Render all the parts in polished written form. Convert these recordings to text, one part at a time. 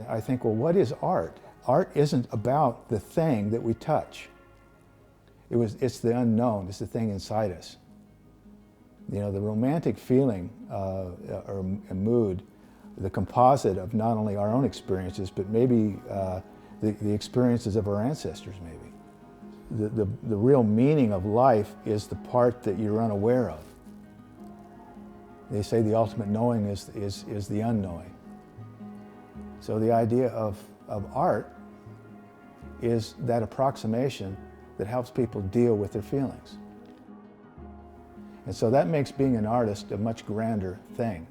I think, well, what is art? Art isn't about the thing that we touch. It's the unknown, it's the thing inside us. You know, the romantic feeling or mood, the composite of not only our own experiences, but maybe the experiences of our ancestors, maybe. The real meaning of life is the part that you're unaware of. They say the ultimate knowing is the unknowing. So the idea of art is that approximation that helps people deal with their feelings. And so that makes being an artist a much grander thing.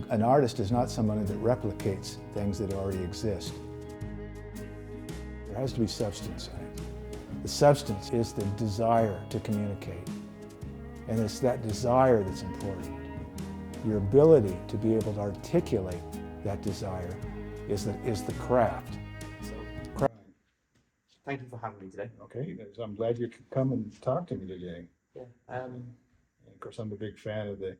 An artist is not someone that replicates things that already exist. There has to be substance in it. The substance is the desire to communicate. And it's that desire that's important. Your ability to be able to articulate that desire is the craft. So, thank you for having me today. Okay, I'm glad you could come and talk to me today. Yeah. And of course, I'm a big fan of the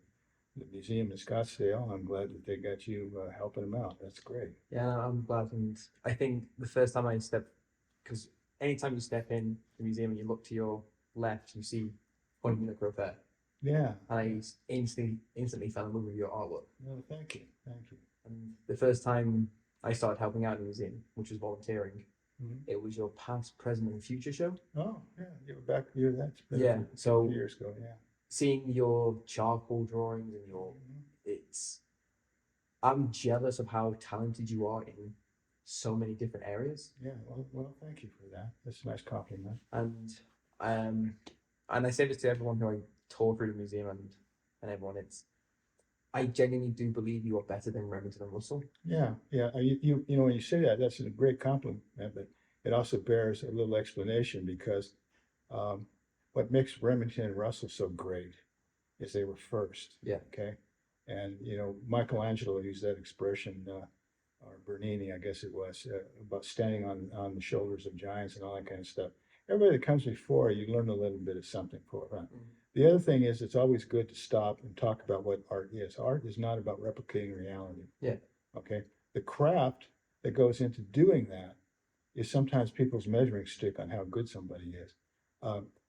museum in Scottsdale. I'm glad that they got you helping them out. That's great. Yeah, I'm glad. And I think the first time I stepped, because anytime you step in the museum and you look to your left, you see Point in the Crowfair. Yeah. And I instantly fell in love with your artwork. No, thank you. Thank you. And the first time I started helping out in the museum, which was volunteering, it was your past, present, and future show. Oh, yeah. You were back here. That's been Yeah. a So few years ago. Yeah. seeing your charcoal drawings and I'm jealous of how talented you are in so many different areas. Yeah. Well, thank you for that. That's a nice compliment. And I say this to everyone who I tour through the museum and everyone. I genuinely do believe you are better than Remington and Russell. Yeah. Yeah. You know, when you say that, that's a great compliment, but it also bears a little explanation because what makes Remington and Russell so great is they were first. Yeah. Okay. And, you know, Michelangelo used that expression, or Bernini, I guess it was, about standing on the shoulders of giants and all that kind of stuff. Everybody that comes before you learn a little bit of something for it. Huh? The other thing is it's always good to stop and talk about what art is. Art is not about replicating reality. Yeah. Okay. The craft that goes into doing that is sometimes people's measuring stick on how good somebody is.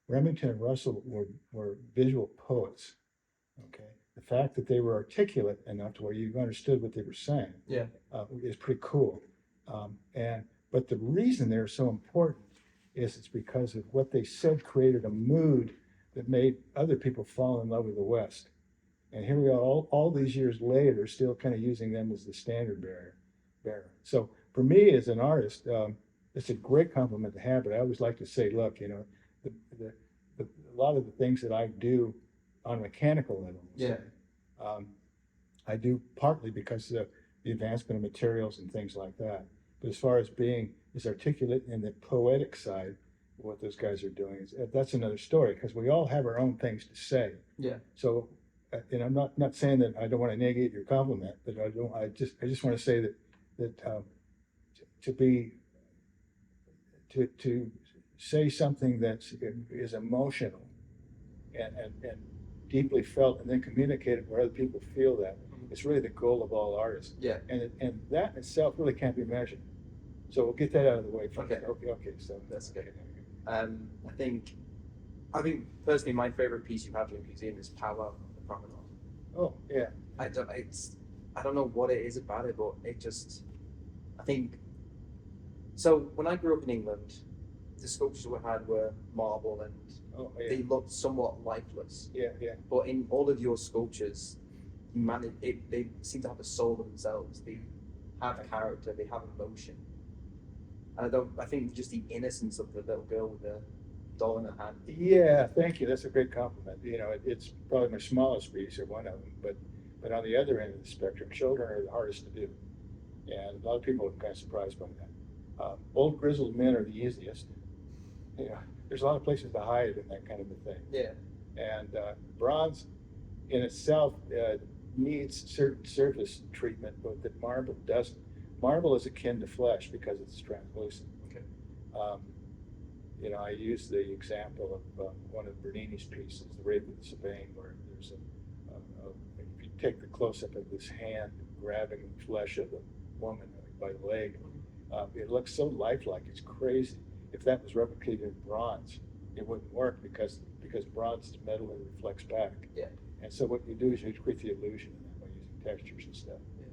Remington and Russell were visual poets. Okay. The fact that they were articulate enough to where you understood what they were saying, yeah, is pretty cool. But the reason they're so important is it's because of what they said created a mood that made other people fall in love with the West. And here we are, all these years later, still kind of using them as the standard bearer. So for me as an artist, it's a great compliment to have. But I always like to say, look, you know, a lot of the things that I do on a mechanical level, yeah, I do partly because of the advancement of materials and things like that. But as far as being as articulate in the poetic side, what those guys are doing that's another story because we all have our own things to say. Yeah. So, and I'm not saying that I don't want to negate your compliment, but I just want to say that to say something that is emotional and deeply felt and then communicate it where other people feel that. It's really the goal of all artists. Yeah. And that in itself really can't be measured. So we'll get that out of the way first. Okay. Okay. So that's good. I think personally my favorite piece you have in the museum is Power of the Promenade. Oh yeah. I don't know what it is about it, but I think so. When I grew up in England, the sculptures we had were marble and they looked somewhat lifeless. Yeah. But in all of your sculptures, they seem to have a soul of themselves. They have character. They have emotion. And I think just the innocence of the little girl with the doll in her hand. Yeah, thank you. That's a great compliment. You know, it's probably my smallest piece or one of them, but on the other end of the spectrum, children are the hardest to do, and a lot of people are kind of surprised by that. Old grizzled men are the easiest. You know, there's a lot of places to hide in that kind of a thing. Yeah. And bronze in itself needs certain surface treatment, but that marble doesn't. Marble is akin to flesh because it's translucent. Okay. You know, I use the example of one of Bernini's pieces, The Rape of the Sabine, where there's if you take the close-up of this hand grabbing the flesh of the woman, by the leg. It looks so lifelike, it's crazy. If that was replicated in bronze, it wouldn't work because bronze is metal and reflects back. Yeah. And so what you do is you create the illusion of that by using textures and stuff. Yeah.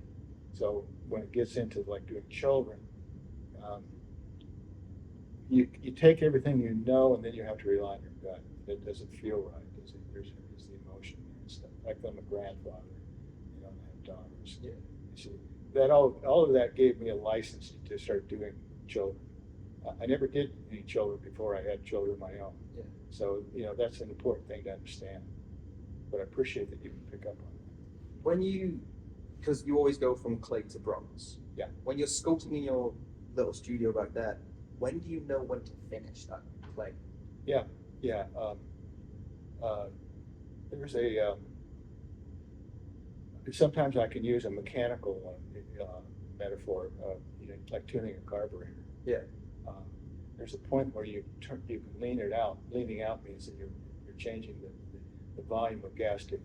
So when it gets into like doing children, you take everything you know and then you have to rely on your gut. It doesn't feel right. There's the emotion there and stuff. Like I'm a grandfather, you know, and I have daughters. Yeah. You see, that all of that gave me a license to start doing children. I never did any children before I had children of my own. Yeah. So, you know, that's an important thing to understand. But I appreciate that you can pick up on that. When you, because you always go from clay to bronze. Yeah. When you're sculpting in your little studio back there, when do you know when to finish that clay? Yeah, yeah. There's a, sometimes I can use a mechanical metaphor, you know, like tuning a carburetor. Yeah. There's a point where you can lean it out. Leaning out means that you're changing the volume of gas to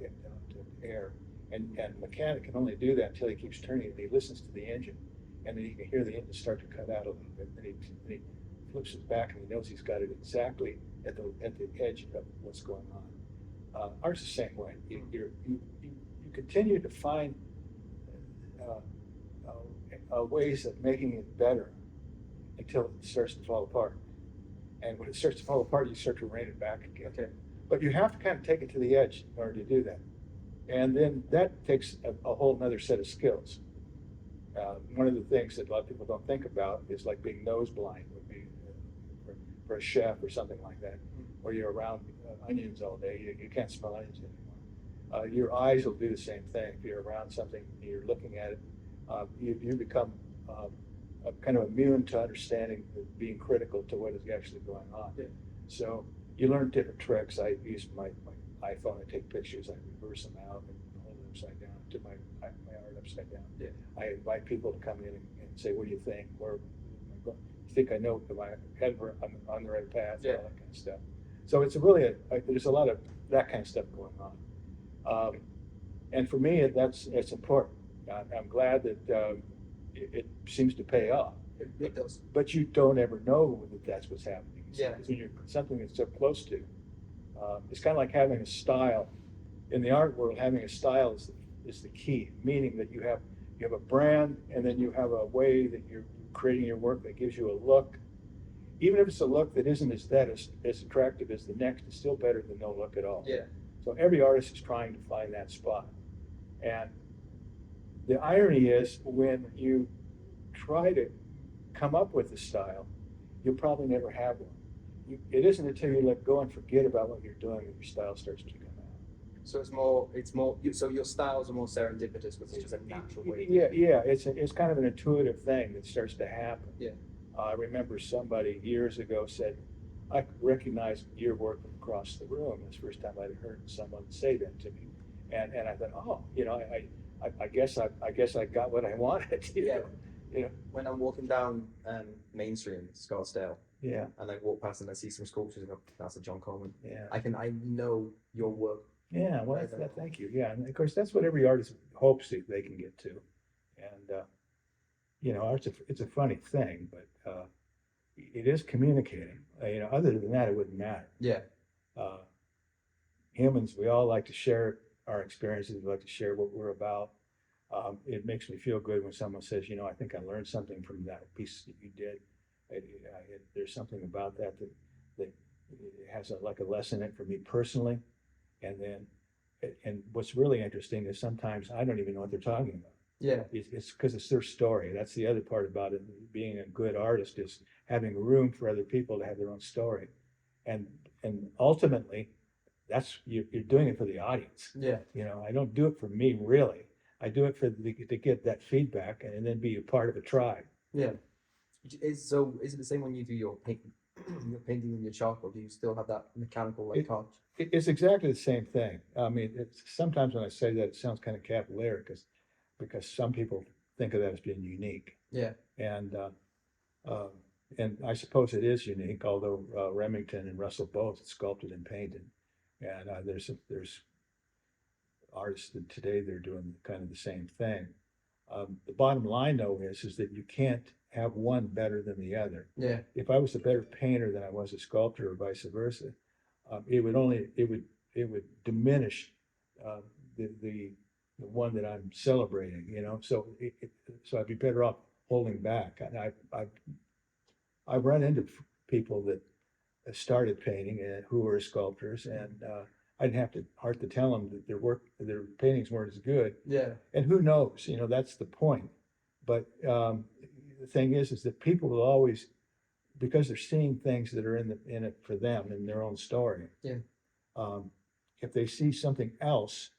air. And the mechanic can only do that until he keeps turning it. He listens to the engine, and then he can hear the engine start to cut out a little bit. And he flips it back, and he knows he's got it exactly at the edge of what's going on. Ours is the same way. You continue to find ways of making it better until it starts to fall apart. And when it starts to fall apart, you start to rein it back again. Okay. But you have to kind of take it to the edge in order to do that. And then that takes a whole other set of skills. One of the things that a lot of people don't think about is like being nose blind would be for a chef or something like that, where you're around onions all day, you can't smell onions anymore. Your eyes will do the same thing. If you're around something, you're looking at it, you become kind of immune to understanding, being critical to what is actually going on. Yeah. So you learn different tricks. I use my iPhone to take pictures. I reverse them out and hold it upside down, do my art upside down. Yeah. I invite people to come in and say, "What do you think? Where am I going? You think I know? Am I heading on the right path?" Yeah. All that kind of stuff. So it's really there's a lot of that kind of stuff going on, and for me, it's important. I'm glad that it seems to pay off. It does. But you don't ever know that that's what's happening. Yeah. Because when you're something that's so close to, it's kind of like having a style. In the art world, having a style is the key, meaning that you have a brand, and then you have a way that you're creating your work that gives you a look. Even if it's a look that isn't as attractive as the next, it's still better than no look at all. Yeah. So every artist is trying to find that spot. And the irony is when you try to come up with a style, you'll probably never have one. It isn't until you let go and forget about what you're doing that your style starts to come out. So so your styles are more serendipitous because it's just a natural way. Yeah. It's kind of an intuitive thing that starts to happen. Yeah. I remember somebody years ago said, "I recognized your work across the room." It's the first time I'd heard someone say that to me, and I thought, oh, you know, I guess I got what I wanted. Yeah. You know. When I'm walking down Main Street in Scottsdale, Yeah. and I walk past and I see some sculptures and go, "That's a John Coleman." Yeah. I know your work. Yeah, well, thank you. Yeah, and of course, that's what every artist hopes that they can get to. And, you know, it's a funny thing, but it is communicating. You know, other than that, it wouldn't matter. Yeah. Humans, we all like to share our experiences. We like to share what we're about. It makes me feel good when someone says, you know, I think I learned something from that piece that you did. There's something about that has like a lesson in it for me personally. And what's really interesting is sometimes I don't even know what they're talking about. Yeah. It's because it's their story. That's the other part about it. Being a good artist is having room for other people to have their own story. And ultimately, you're doing it for the audience. Yeah. You know, I don't do it for me really. I do it to get that feedback and then be a part of a tribe. Yeah. Is it the same when you do your painting and your charcoal? Do you still have that mechanical touch? It's exactly the same thing. I mean, sometimes when I say that, it sounds kind of cavalier because some people think of that as being unique. Yeah. And I suppose it is unique, although Remington and Russell both sculpted and painted. And there's artists that today they're doing kind of the same thing. The bottom line though is that you can't have one better than the other. Yeah. If I was a better painter than I was a sculptor or vice versa, it would diminish uh, the one that I'm celebrating, you know. So I'd be better off holding back. And I've run into people that started painting and who were sculptors, and I didn't have to hard to tell them that their paintings weren't as good. Yeah. And who knows, you know, that's the point. But the thing is that people will always, because they're seeing things that are in it for them in their own story. Yeah. If they see something else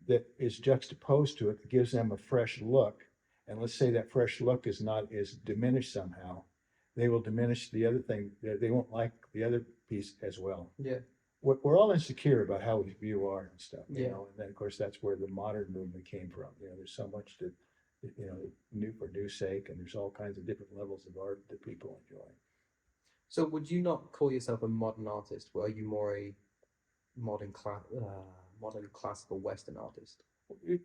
that is juxtaposed to it that gives them a fresh look, and let's say that fresh look is diminished somehow, they will diminish the other thing. They won't like the other piece as well. Yeah. We're all insecure about how we view art and stuff, you Yeah. know. And then of course that's where the modern movement came from. You know, there's so much that, you know, new for new sake, and there's all kinds of different levels of art that people enjoy. So would you not call yourself a modern artist? Or are you more a modern classical Western artist?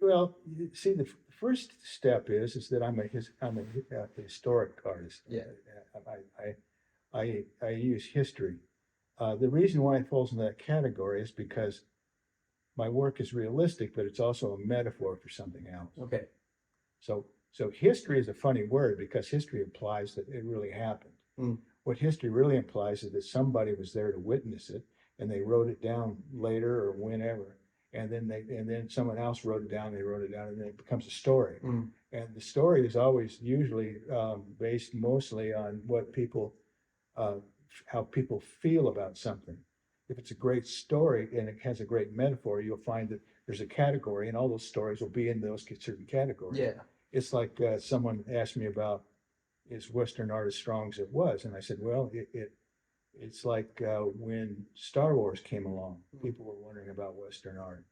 Well, you see, the first step is that I'm a historic artist. Yeah. I use history. The reason why it falls into that category is because my work is realistic, but it's also a metaphor for something else. Okay. So history is a funny word because history implies that it really happened. Mm. What history really implies is that somebody was there to witness it, and they wrote it down later or whenever, and then someone else wrote it down. They wrote it down, and then it becomes a story. Mm. And the story is always usually based mostly on what people, how people feel about something. If it's a great story and it has a great metaphor, you'll find that there's a category, and all those stories will be in those certain categories. Yeah. It's like someone asked me about, is Western art as strong as it was? And I said, well, it's like when Star Wars came along, people were wondering about Western art.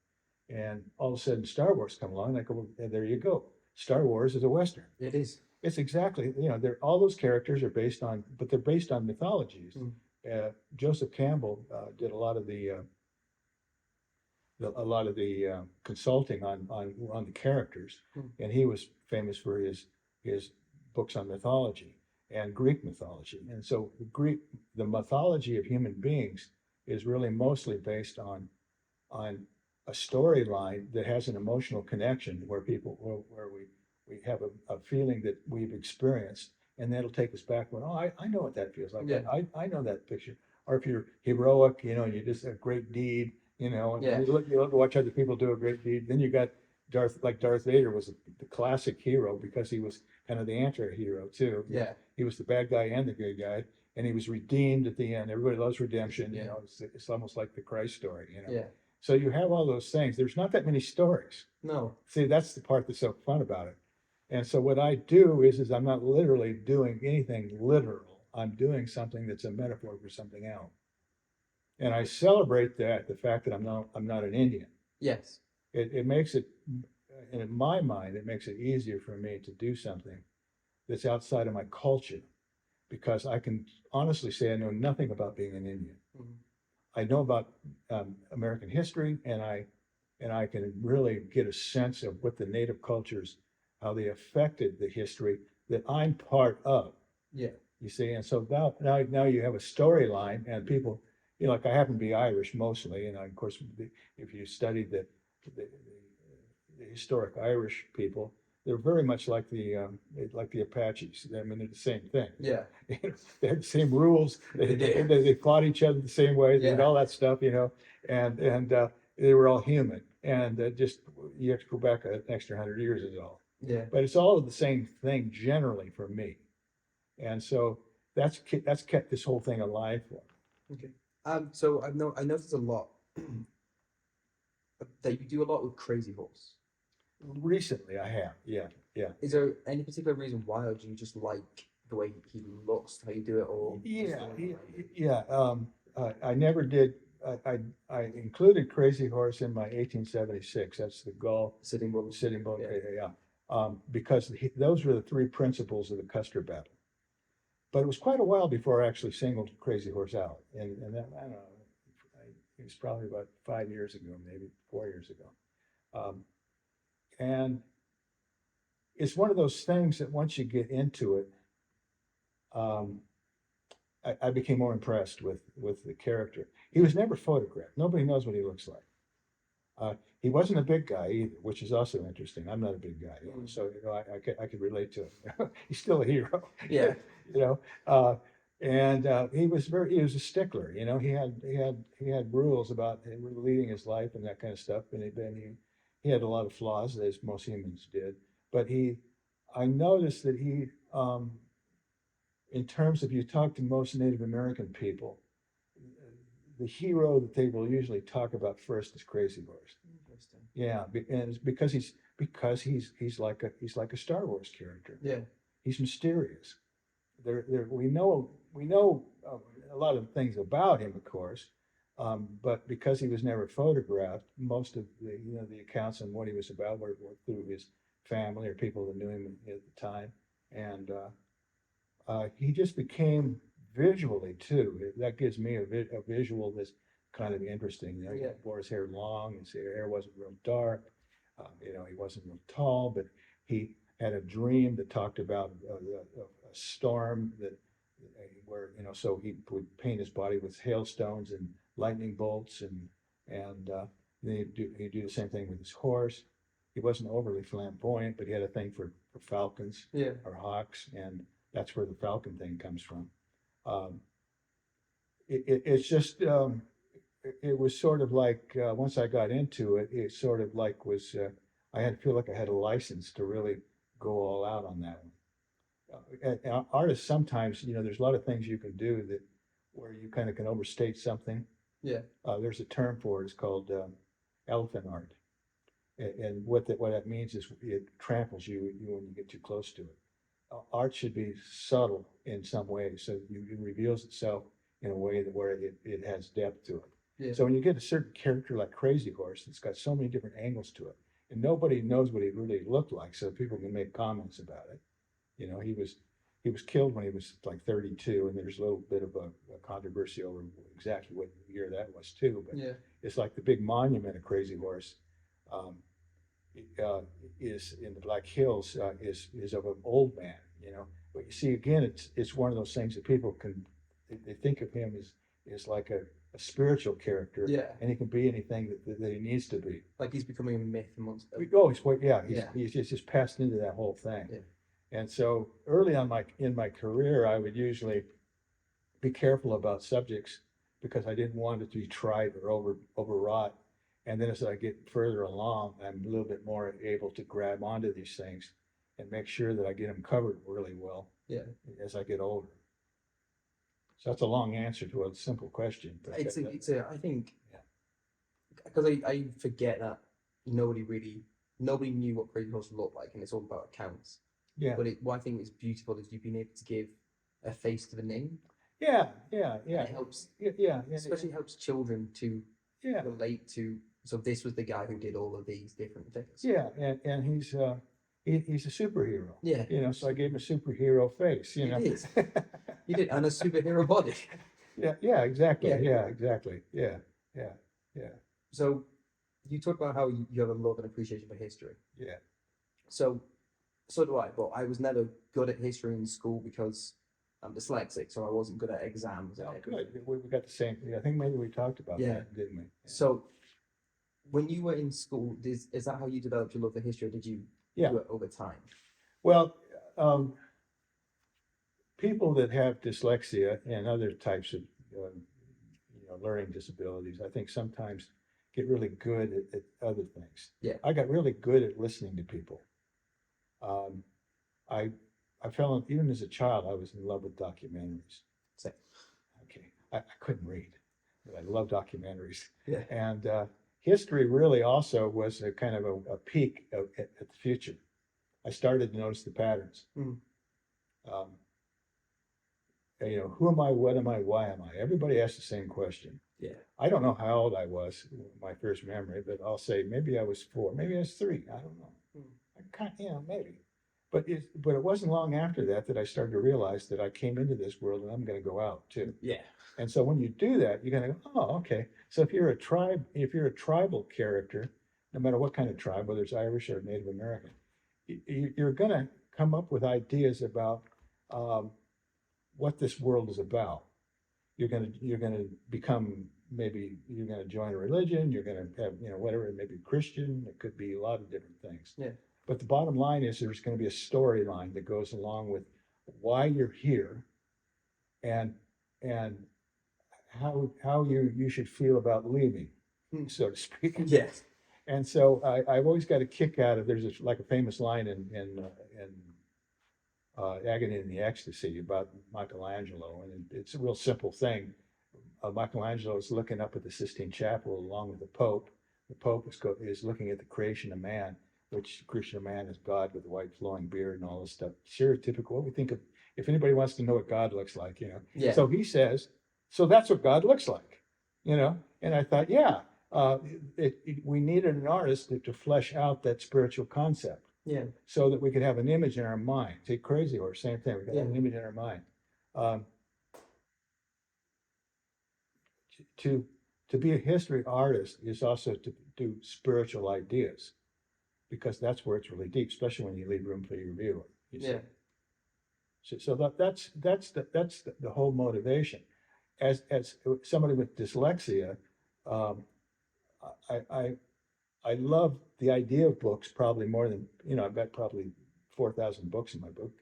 And all of a sudden Star Wars come along, and I go, well, there you go. Star Wars is a Western. It is. It's exactly, you know, all those characters are based on, but they're based on mythologies. Mm. Joseph Campbell did a lot of the consulting on the characters, and he was famous for his books on mythology and Greek mythology. And so the mythology of human beings is really mostly based on a storyline that has an emotional connection where we have a feeling that we've experienced, and that'll take us back when, oh, I know what that feels like. Yeah. I know that picture. Or if you're heroic, you know, you just a great deed, you know, and Yeah. you look to watch other people do a great deed. Then you got Darth Vader was the classic hero because he was kind of the anti-hero too. Yeah. He was the bad guy and the good guy, and he was redeemed at the end. Everybody loves redemption. Yeah. You know, it's almost like the Christ story, you know. Yeah. So you have all those things. There's not that many stories. No. See, that's the part that's so fun about it. And so what I do is I'm not literally doing anything literal. I'm doing something that's a metaphor for something else. And I celebrate the fact that I'm not an Indian. Yes. It makes it, and in my mind, it makes it easier for me to do something that's outside of my culture, because I can honestly say I know nothing about being an Indian. Mhm. I know about American history, and I can really get a sense of what the native cultures, how they affected the history that I'm part of. Yeah. You see, and so now you have a storyline, and people, you know, like I happen to be Irish mostly, and of course, if you study the historic Irish people, they're very much like the Apaches. I mean, they're the same thing. Yeah. They had the same rules. They fought each other the same way. They did Yeah. all that stuff, you know, and they were all human. And just you have to go back an extra 100 years is all. Yeah. But it's all the same thing generally for me. And so that's kept this whole thing alive for me. Okay. So I noticed a lot that you do a lot with Crazy Horse. Recently, I have, yeah. Is there any particular reason why, or do you just like the way he looks, how you do it, or I never did. I included Crazy Horse in my 1876. That's the Gaul Sitting Bull? yeah. Because those were the three principles of the Custer battle. But it was quite a while before I actually singled Crazy Horse out, and that, I don't know, it was probably about 5 years ago, maybe 4 years ago. And it's one of those things that once you get into it, I became more impressed with the character. He was never photographed. Nobody knows what he looks like. He wasn't a big guy either, which is also interesting. I'm not a big guy, so I could relate to him. He's still a hero. Yeah. you know. And he was a stickler. He had rules about leading his life and that kind of stuff. And he had a lot of flaws, as most humans did. But I noticed that in terms of, you talk to most Native American people, the hero that they will usually talk about first is Crazy Horse. Interesting. Yeah, and it's because he's like a Star Wars character. Yeah. He's mysterious. We know a lot of things about him, of course, but because he was never photographed, most of the accounts on what he was about were through his family or people that knew him at the time, and he just became visually too. That gives me a visual that's kind of interesting. He wore his hair long. His hair wasn't real dark. He wasn't real tall, but he had a dream that talked about a storm where so he would paint his body with hailstones and lightning bolts, and then he'd do the same thing with his horse. He wasn't overly flamboyant, but he had a thing for falcons or hawks, and that's where the falcon thing comes from. It's just it was sort of like once I got into it, it sort of like was I had to feel like I had a license to really go all out on that one. Artists sometimes, there's a lot of things you can do that where you kind of can overstate something. Yeah. There's a term for it. It's called elephant art, and what that means is it tramples you when you get too close to it. Art should be subtle in some way, so it reveals itself in a way where it has depth to it. Yeah. So when you get a certain character like Crazy Horse, it's got so many different angles to it, and nobody knows what he really looked like, so people can make comments about it. He was killed when he was like 32, and there's a little bit of a controversy over exactly what year that was too. But it's like the big monument of Crazy Horse. Is in the Black Hills is of an old man, But you see, again, it's one of those things that people they think of him as like a spiritual character, and he can be anything that he needs to be. Like he's becoming a myth amongst them. He's just passed into that whole thing. Yeah. And so early on in my career, I would usually be careful about subjects because I didn't want it to be trite or overwrought. And then as I get further along, I'm a little bit more able to grab onto these things and make sure that I get them covered really well as I get older. So that's a long answer to a simple question. But I think, because I forget that nobody knew what Crazy Horse looked like, and it's all about accounts. Yeah. But what I think is beautiful is you've been able to give a face to the name. Yeah. And it helps. Especially helps children to relate to. So this was the guy who did all of these different things. Yeah, and he's a superhero. Yeah. So I gave him a superhero face. You did, and a superhero body. Yeah, exactly. Yeah, exactly. Yeah. So you talk about how you have a love and appreciation for history. Yeah. So do I, but I was never good at history in school because I'm dyslexic, so I wasn't good at exams. Oh, good. We got the same. I think maybe we talked about that, didn't we? Yeah. So when you were in school, is that how you developed your love for history, or did you do it over time? Well, people that have dyslexia and other types of learning disabilities, I think sometimes get really good at other things. Yeah. I got really good at listening to people. I fell in, even as a child, I was in love with documentaries. Same. Okay. I couldn't read, but I love documentaries. Yeah. And history really also was a kind of a peek at the future. I started to notice the patterns. Mm. Who am I? What am I? Why am I? Everybody asks the same question. Yeah. I don't know how old I was, my first memory, but I'll say maybe I was 4, maybe I was 3. I don't know. Maybe. But it wasn't long after that I started to realize that I came into this world and I'm going to go out too. Yeah. And so when you do that, you're going to go, oh, okay. So if you're a tribal character, no matter what kind of tribe, whether it's Irish or Native American, you're going to come up with ideas about um, what this world is about. You're going to become, maybe you're going to join a religion. You're going to have, whatever, it may be Christian. It could be a lot of different things. Yeah. But the bottom line is there's going to be a storyline that goes along with why you're here, and and how you should feel about leaving, so to speak. Yes. And so I've always got a kick out of, there's like a famous line in Agony and the Ecstasy about Michelangelo, and it's a real simple thing. Michelangelo is looking up at the Sistine Chapel along with the Pope. The Pope is looking at the creation of man, which the creation of man is God with a white flowing beard and all this stuff. Stereotypical, what we think of, if anybody wants to know what God looks like, Yeah. So he says, so that's what God looks like, And I thought, yeah, we needed an artist to flesh out that spiritual concept. Yeah. So that we could have an image in our mind. Take Crazy Horse, same thing. We could have Yeah. an image in our mind. To be a history artist is also to do spiritual ideas, because that's where it's really deep, especially when you leave room for your viewer. You see. Yeah. So that's the whole motivation. As somebody with dyslexia, I love the idea of books probably more than, I've got probably 4,000 books in my book.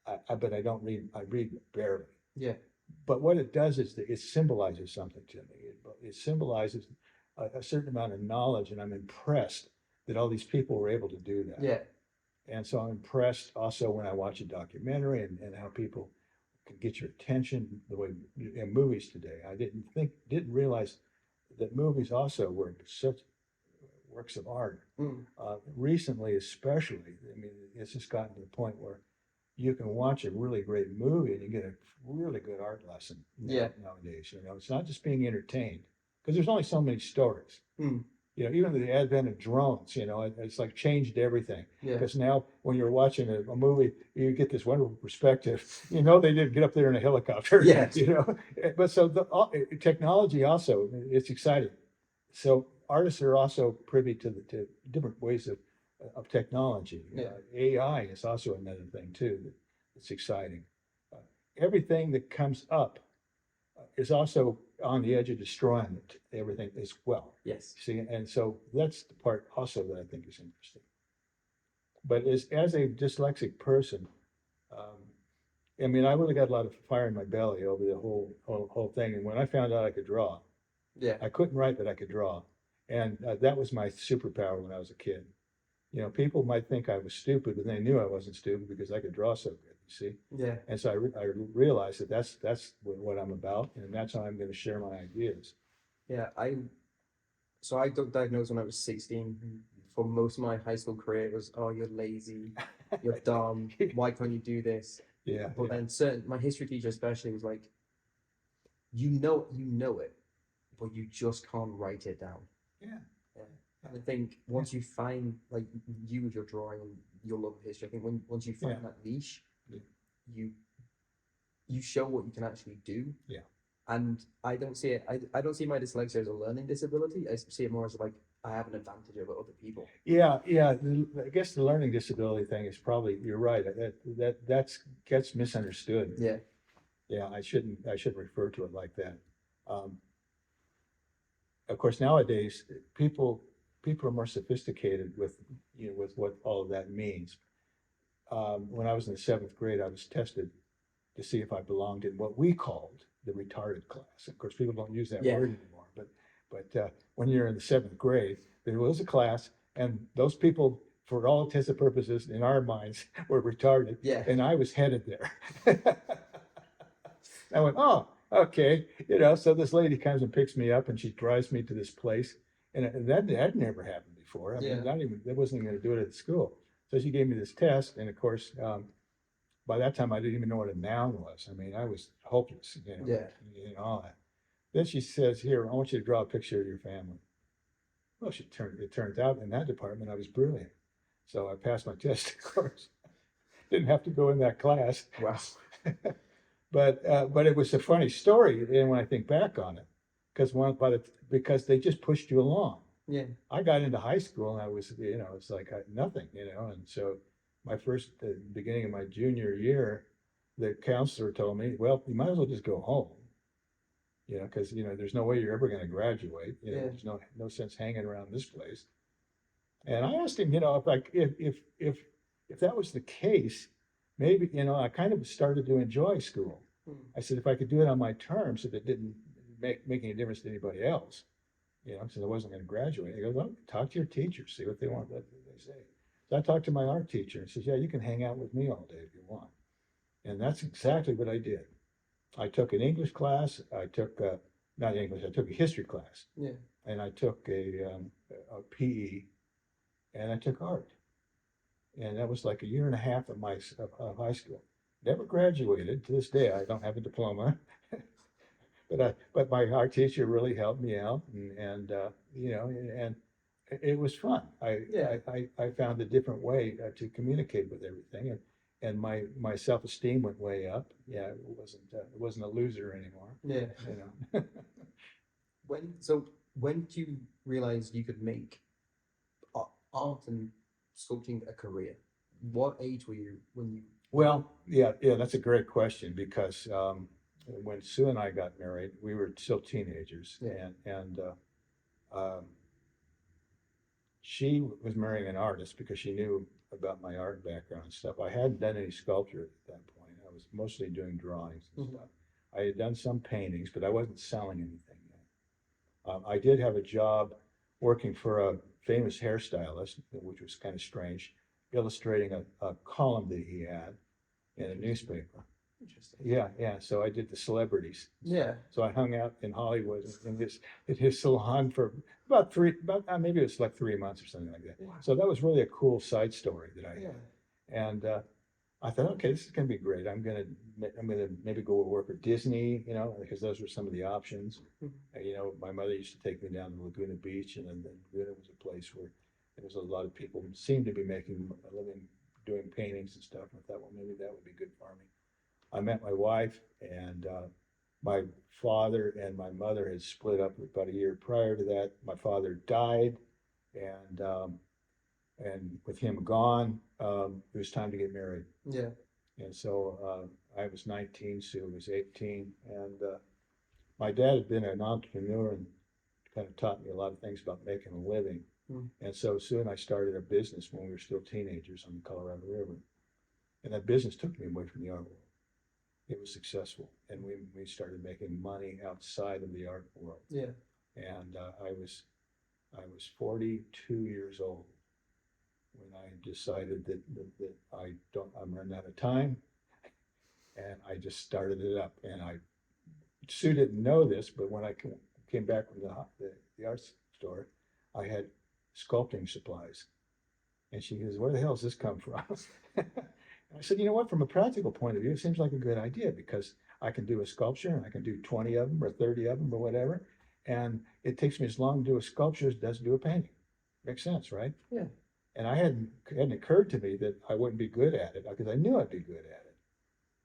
But I don't read, I read barely. Yeah. But what it does is that it symbolizes something to me. It symbolizes a certain amount of knowledge, and I'm impressed that all these people were able to do that. Yeah. And so I'm impressed also when I watch a documentary and how people can get your attention the way in movies today. I didn't realize that movies also were such works of art. Recently, especially, I mean, it's just gotten to the point where you can watch a really great movie and you get a really good art lesson nowadays. It's not just being entertained, because there's only so many stories. Even the advent of drones, it's like changed everything. Yeah. Because now when you're watching a movie, you get this wonderful perspective. They didn't get up there in a helicopter. Yes. But so the technology also, it's exciting. So artists are also privy to different ways of technology. Yeah. AI is also another thing too that's exciting. Everything that comes up is also on the edge of destroying everything as well. Yes. See, and so that's the part also that I think is interesting. But as a dyslexic person, I mean, I really got a lot of fire in my belly over the whole thing. And when I found out I could draw, Yeah. I couldn't write, but I could draw, and that was my superpower when I was a kid. People might think I was stupid, but they knew I wasn't stupid because I could draw so good. You see. Yeah. And so I realized that that's what I'm about, and that's how I'm going to share my ideas. Yeah. I got diagnosed when I was 16. For most of my high school career, it was, oh, you're lazy, you're dumb, why can't you do this? Yeah. But then my history teacher especially was like, you know it, but you just can't write it down. Yeah. And I think once you find, like, you with your drawing and your love of history, I think once you find that niche, you show what you can actually do. Yeah. And I don't see it. I don't see my dyslexia as a learning disability. I see it more as like I have an advantage over other people. Yeah. I guess the learning disability thing is probably, you're right. That gets misunderstood. Yeah. Yeah. I shouldn't refer to it like that. Of course, nowadays people are more sophisticated with what all of that means. When I was in the 7th grade, I was tested to see if I belonged in what we called the retarded class. Of course, people don't use that word anymore, but when you're in the 7th grade, there was a class, and those people, for all intents and purposes, in our minds, were retarded. Yeah. And I was headed there. I went, oh, okay. So this lady comes and picks me up, and she drives me to this place, and that never happened before. I mean, that wasn't even going to do it at school. So she gave me this test, and of course, by that time, I didn't even know what a noun was. I mean, I was hopeless, all that. Then she says, here, I want you to draw a picture of your family. Well, it turns out in that department, I was brilliant. So I passed my test, of course. Didn't have to go in that class. Wow. But it was a funny story, and when I think back on it, because they just pushed you along. Yeah. I got into high school and I was, it's like nothing, and so the beginning of my junior year, the counselor told me, well, you might as well just go home, because, there's no way you're ever going to graduate. Yeah. There's no sense hanging around this place. And I asked him, if that was the case, maybe, I kind of started to enjoy school. I said, if I could do it on my terms, if it didn't make any difference to anybody else, since I wasn't going to graduate. He goes, well, talk to your teachers, see what they want, what they say. So I talked to my art teacher and says, yeah, you can hang out with me all day if you want. And that's exactly what I did. I took an English class. I took, not English, I took a history class. Yeah. And I took a PE, and I took art. And that was like a year and a half of of high school. Never graduated. To this day, I don't have a diploma. But my art teacher really helped me out, and it was fun. Yeah. I found a different way to communicate with everything, and my self-esteem went way up. Yeah, it wasn't a loser anymore. Yeah. You know. When did you realize you could make art and sculpting a career? What age were you when you? Well, yeah, that's a great question because when Sue and I got married, we were still teenagers, Yeah. and um, she was marrying an artist because she knew about my art background and stuff. I hadn't done any sculpture at that point. I was mostly doing drawings and stuff. I had done some paintings, but I wasn't selling anything yet. I did have a job working for a famous hairstylist, which was kind of strange, illustrating a column that he had in a newspaper. Interesting. Yeah. So I did the celebrities. Yeah. So I hung out in Hollywood in his salon for maybe it was like 3 months or something like that. Wow. So that was really a cool side story that I Yeah. had. And I thought, okay, this is gonna be great. I'm gonna maybe go work at Disney, because those were some of the options. My mother used to take me down to Laguna Beach, and then Laguna was a place where there was a lot of people who seemed to be making a living doing paintings and stuff. And I thought, well, maybe that would be good for me. I met my wife, and my father and my mother had split up about a year prior to that. My father died, and with him gone, it was time to get married. Yeah. And so I was 19, Sue was 18, and my dad had been an entrepreneur and kind of taught me a lot of things about making a living. And so Sue and I started a business when we were still teenagers on the Colorado River, and that business took me away from the art world. It was successful, and we started making money outside of the art world. Yeah. And I was 42 years old when I decided that I'm running out of time, and I just started it up. And Sue didn't know this, but when I came back from the art store, I had sculpting supplies, and she goes, "Where the hell does this come from?" I said, you know what, from a practical point of view, it seems like a good idea because I can do a sculpture and I can do 20 of them or 30 of them or whatever. And it takes me as long to do a sculpture as it does to do a painting. Makes sense, right? Yeah. And it hadn't occurred to me that I wouldn't be good at it because I knew I'd be good at it.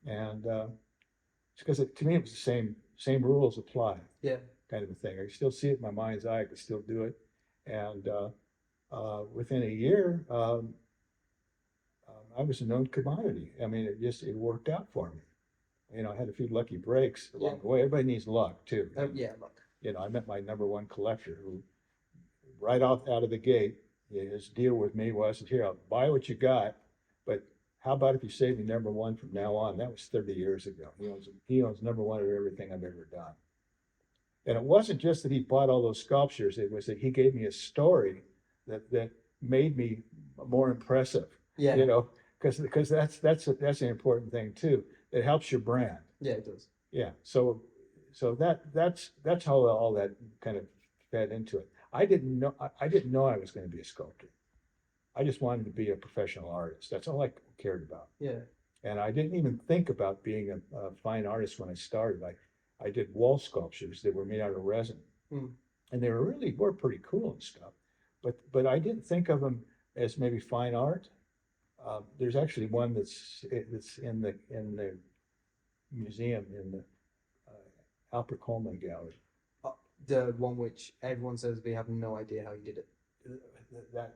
And it's because to me, it was the same rules apply. Yeah. Kind of a thing. I still see it in my mind's eye. I could still do it. And within a year, I was a known commodity. I mean, it worked out for me. I had a few lucky breaks along the way. Everybody needs luck too. Yeah, luck. I met my number one collector who, right out of the gate, his deal with me was, here, I'll buy what you got, but how about if you save me number one from now on? That was 30 years ago. He owns number one of everything I've ever done. And it wasn't just that he bought all those sculptures. It was that he gave me a story that made me more impressive. Yeah. Because that's an important thing too. It helps your brand. Yeah, it does. Yeah. So that's how all that kind of fed into it. I didn't know I was going to be a sculptor. I just wanted to be a professional artist. That's all I cared about. Yeah. And I didn't even think about being a fine artist when I started. I did wall sculptures that were made out of resin, and they were pretty cool and stuff. But I didn't think of them as maybe fine art. There's actually one that's in the museum in the John Coleman gallery. The one which everyone says they have no idea how you did it.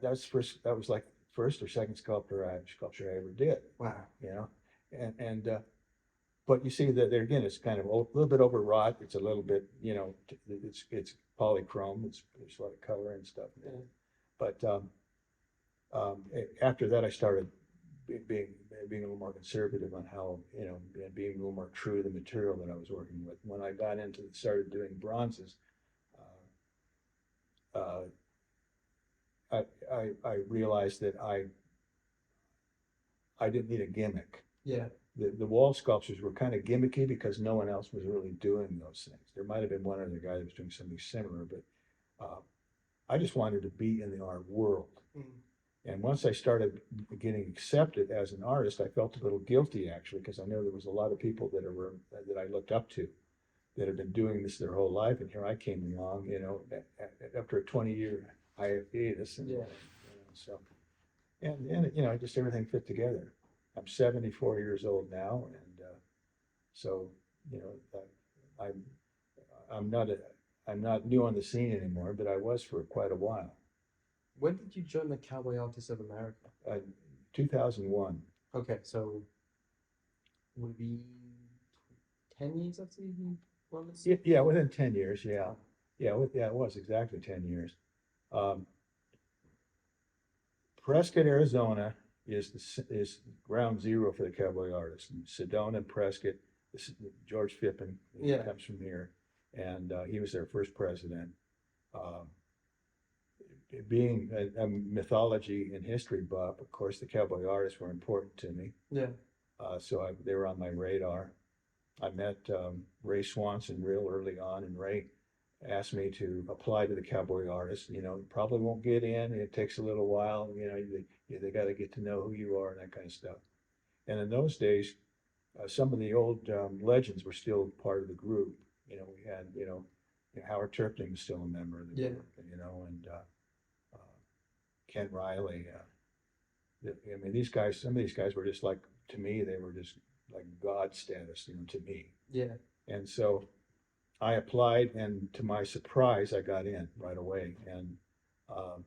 That was like first or second sculpture I ever did. Wow. You know, and but you see that there again, it's kind of a little bit overwrought. It's a little bit, you know, it's polychrome. There's a lot of color and stuff. Yeah. But after that, I started being a little more conservative on how, you know, and being a little more true to the material that I was working with. When I got into started doing bronzes, uh, I realized that I didn't need a gimmick. Yeah. The wall sculptures were kind of gimmicky because no one else was really doing those things. There might have been one other guy that was doing something similar, but I just wanted to be in the art world. Mm. And once I started getting accepted as an artist, I felt a little guilty actually, because I know there was a lot of people that I looked up to that had been doing this their whole life, and here I came along, you know, after a 20-year hiatus, and Yeah. you know, so and you know, just everything fit together. I'm 74 years old now, and so you know, I'm I'm not a I'm not new on the scene anymore, but I was for quite a while. When did you join the Cowboy Artists of America? 2001. Okay, so would it be 10 years after you won this? Yeah, within 10 years. Yeah, yeah, it was exactly 10 years. Um, Prescott, Arizona is ground zero for the Cowboy artists. And Sedona and Prescott, George Phippen, he Yeah. comes from here, and he was their first president. Um, Being a mythology and history buff, of course, the Cowboy artists were important to me. Yeah. So they were on my radar. I met Ray Swanson real early on, and Ray asked me to apply to the Cowboy artists. You know, you probably won't get in. It takes a little while. You know, they got to get to know who you are and that kind of stuff. And in those days, some of the old legends were still part of the group. You know, we had, Howard Turpling was still a member of the Yeah. group, you know, and Ken Riley. I mean, these guys, some of these guys were just like, to me, they were just like God status, you know, to me. Yeah. And so I applied, and to my surprise, I got in right away. And um,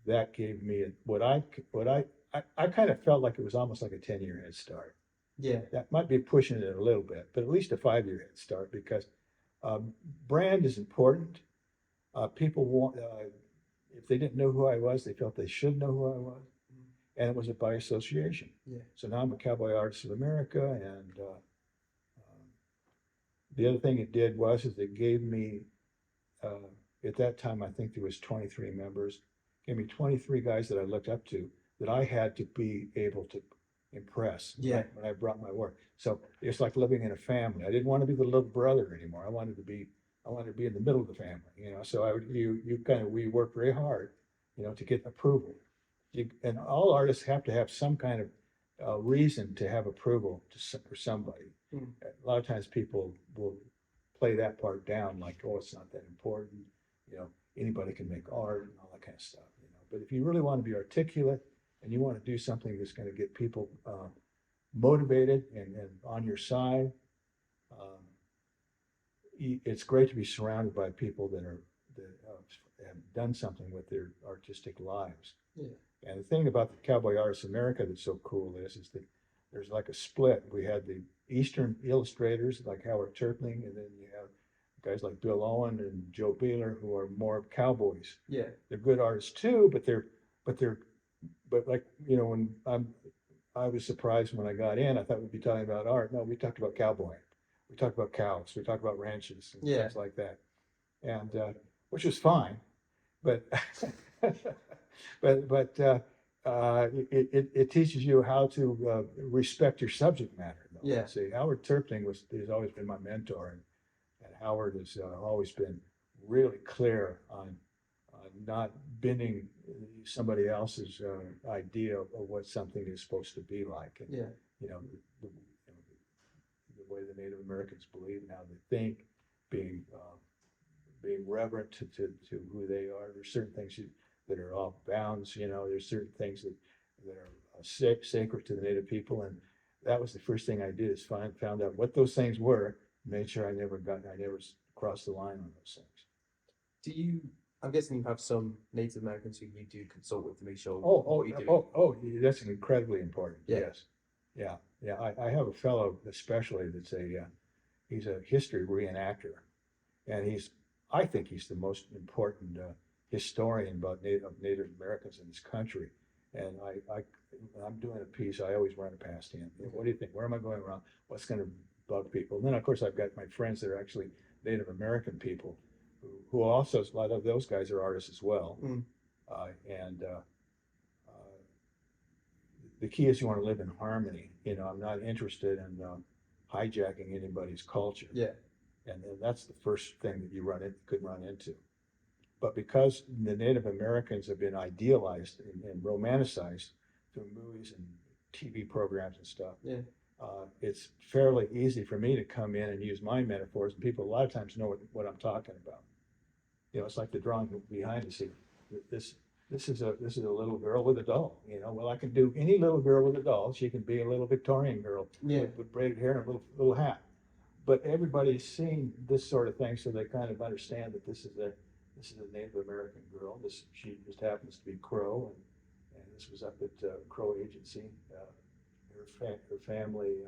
that gave me I kind of felt like it was almost like a 10-year head start. Yeah. That might be pushing it a little bit, but at least a 5-year head start, because brand is important. People want, if they didn't know who I was, they felt they should know who I was. And it was by association. Yeah. So now I'm a Cowboy Artist of America, and the other thing it did was it gave me, at that time, I think there was 23 members, gave me 23 guys that I looked up to that I had to be able to impress when I brought my work. So it's like living in a family. I didn't want to be the little brother anymore. I wanted to be in the middle of the family, you know. So we worked very hard, you know, to get approval. And all artists have to have some kind of reason to have approval for somebody. Mm. A lot of times people will play that part down, like, oh, it's not that important. You know, anybody can make art and all that kind of stuff. You know, but if you really want to be articulate and you want to do something that's going to get people motivated and on your side, it's great to be surrounded by people that have done something with their artistic lives. Yeah. And the thing about the Cowboy Artists America that's so cool is that there's like a split. We had the Eastern illustrators like Howard Turpling, and then you have guys like Bill Owen and Joe Beeler, who are more cowboys. Yeah. They're good artists too, but like, you know, I was surprised when I got in. I thought we'd be talking about art. No, we talked about cowboy. We talked about cows. We talked about ranches and things like that, and which was fine, but it teaches you how to respect your subject matter. Though. Yeah. See, Howard Turpling has always been my mentor, and Howard has always been really clear on not bending somebody else's idea of what something is supposed to be like. And, Yeah. you know, the way the Native Americans believe and how they think, being reverent to who they are. There's certain things that are off bounds. You know, there's certain things that are sacred to the Native people, and that was the first thing I did is found out what those things were. Made sure I never cross the line on those things. Do you? I'm guessing you have some Native Americans who you do consult with to make sure Oh, what you do. that's incredibly important. Yeah. Yes. Yeah. I have a fellow especially that's he's a history reenactor, and I think he's the most important historian about Native Americans in this country. And when I'm doing a piece, I always run it past him. What do you think? Where am I going wrong? What's going to bug people? And then, of course, I've got my friends that are actually Native American people, who also, a lot of those guys are artists as well. Mm. The key is you want to live in harmony. I'm not interested in hijacking anybody's culture. Yeah. And that's the first thing that you could run into. But because the Native Americans have been idealized and romanticized through movies and TV programs and stuff, it's fairly easy for me to come in and use my metaphors, and people a lot of times know what I'm talking about. It's like the drawing behind us. This is a little girl with a doll. Well, I can do any little girl with a doll. She can be a little Victorian girl with braided hair and a little hat. But everybody's seen this sort of thing, so they kind of understand that this is a Native American girl. She just happens to be Crow, and this was up at Crow Agency. Her family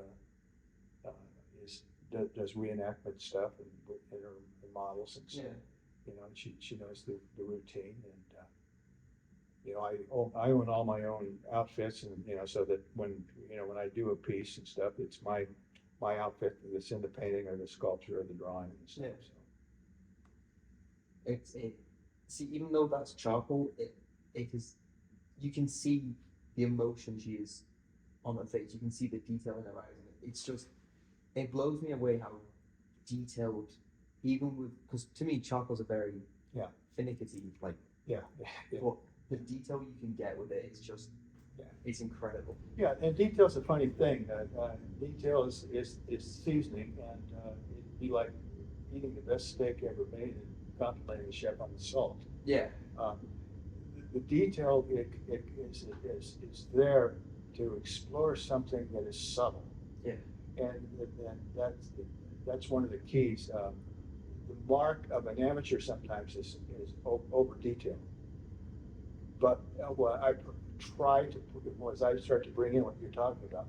does reenactment stuff and her models and stuff. She knows the routine, and I own all my own outfits, and so that when I do a piece and stuff, it's my outfit that's in the painting or the sculpture or the drawing and stuff. So. See, even though that's charcoal, it is. You can see the emotion she is on her face. You can see the detail in her eyes. It's just, it blows me away how detailed, because to me charcoal's a very finicky, like but the detail you can get with it is just it's incredible. Yeah, and detail's a funny thing. Detail is seasoning, and it'd be like eating the best steak ever made and complimenting the chef on the salt. Yeah. The detail is there to explore something that is subtle. Yeah. And that's one of the keys. The mark of an amateur sometimes is over detail. But what I try to, as I start to bring in what you're talking about,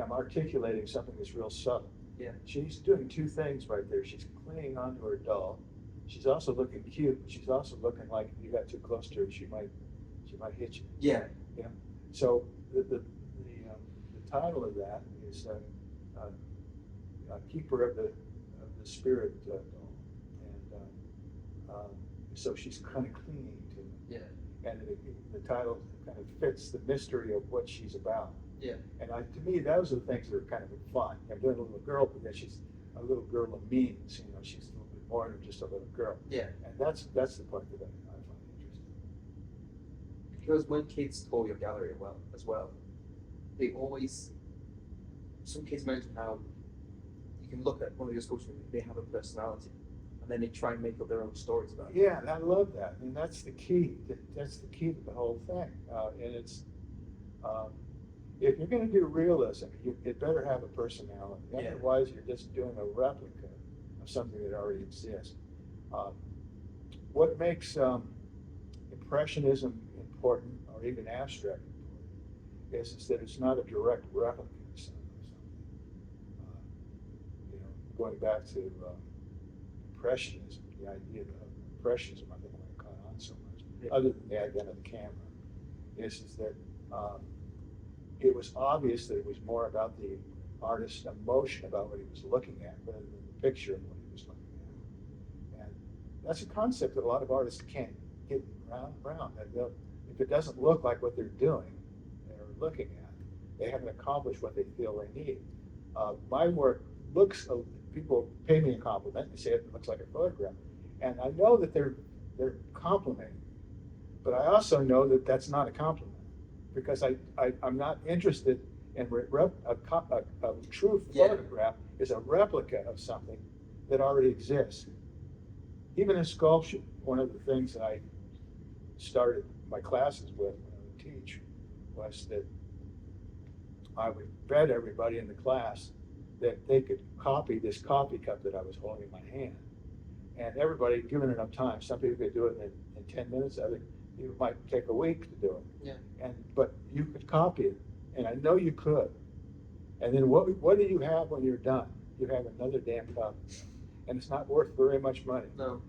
I'm articulating something that's real subtle. Yeah. She's doing two things right there. She's clinging onto her doll. She's also looking cute. She's also looking like if you got too close to her, she might hit you. Yeah. Yeah. So the title of that is Keeper of the Spirit doll, and so she's kind of clinging to him. Yeah. And the title kind of fits the mystery of what she's about. Yeah. And to me, those are the things that are kind of fun. I'm doing a little girl, but then she's a little girl of means. She's a little bit more than just a little girl. Yeah. And that's the part that I find interesting. Because when kids tour your gallery as well, they always, some kids mention how you can look at one of your sculptures and they have a personality, and then they try and make up their own stories about it. Yeah, I love that, and that's the key. That's the key to the whole thing. And it's if you're going to do realism, it better have a personality. Yeah. Otherwise, you're just doing a replica of something that already exists. What makes impressionism important, or even abstract important, is that it's not a direct replica of something. Going back to impressionism, the idea of impressionism, I think why it caught on so much, other than the advent of the camera, is that it was obvious that it was more about the artist's emotion about what he was looking at rather than the picture of what he was looking at. And that's a concept that a lot of artists can't get around. If it doesn't look like what they're doing or looking at, they haven't accomplished what they feel they need. My work people pay me a compliment and say it looks like a photograph. And I know that they're complimenting, but I also know that that's not a compliment, because I'm not interested in a true photograph is a replica of something that already exists. Even in sculpture, one of the things that I started my classes with when I would teach was that I would bet everybody in the class that they could copy this coffee cup that I was holding in my hand. And everybody, given enough time, some people could do it in 10 minutes, other you might take a week to do it. Yeah. But you could copy it, and I know you could. And then what do you have when you're done? You have another damn copy, and it's not worth very much money. No.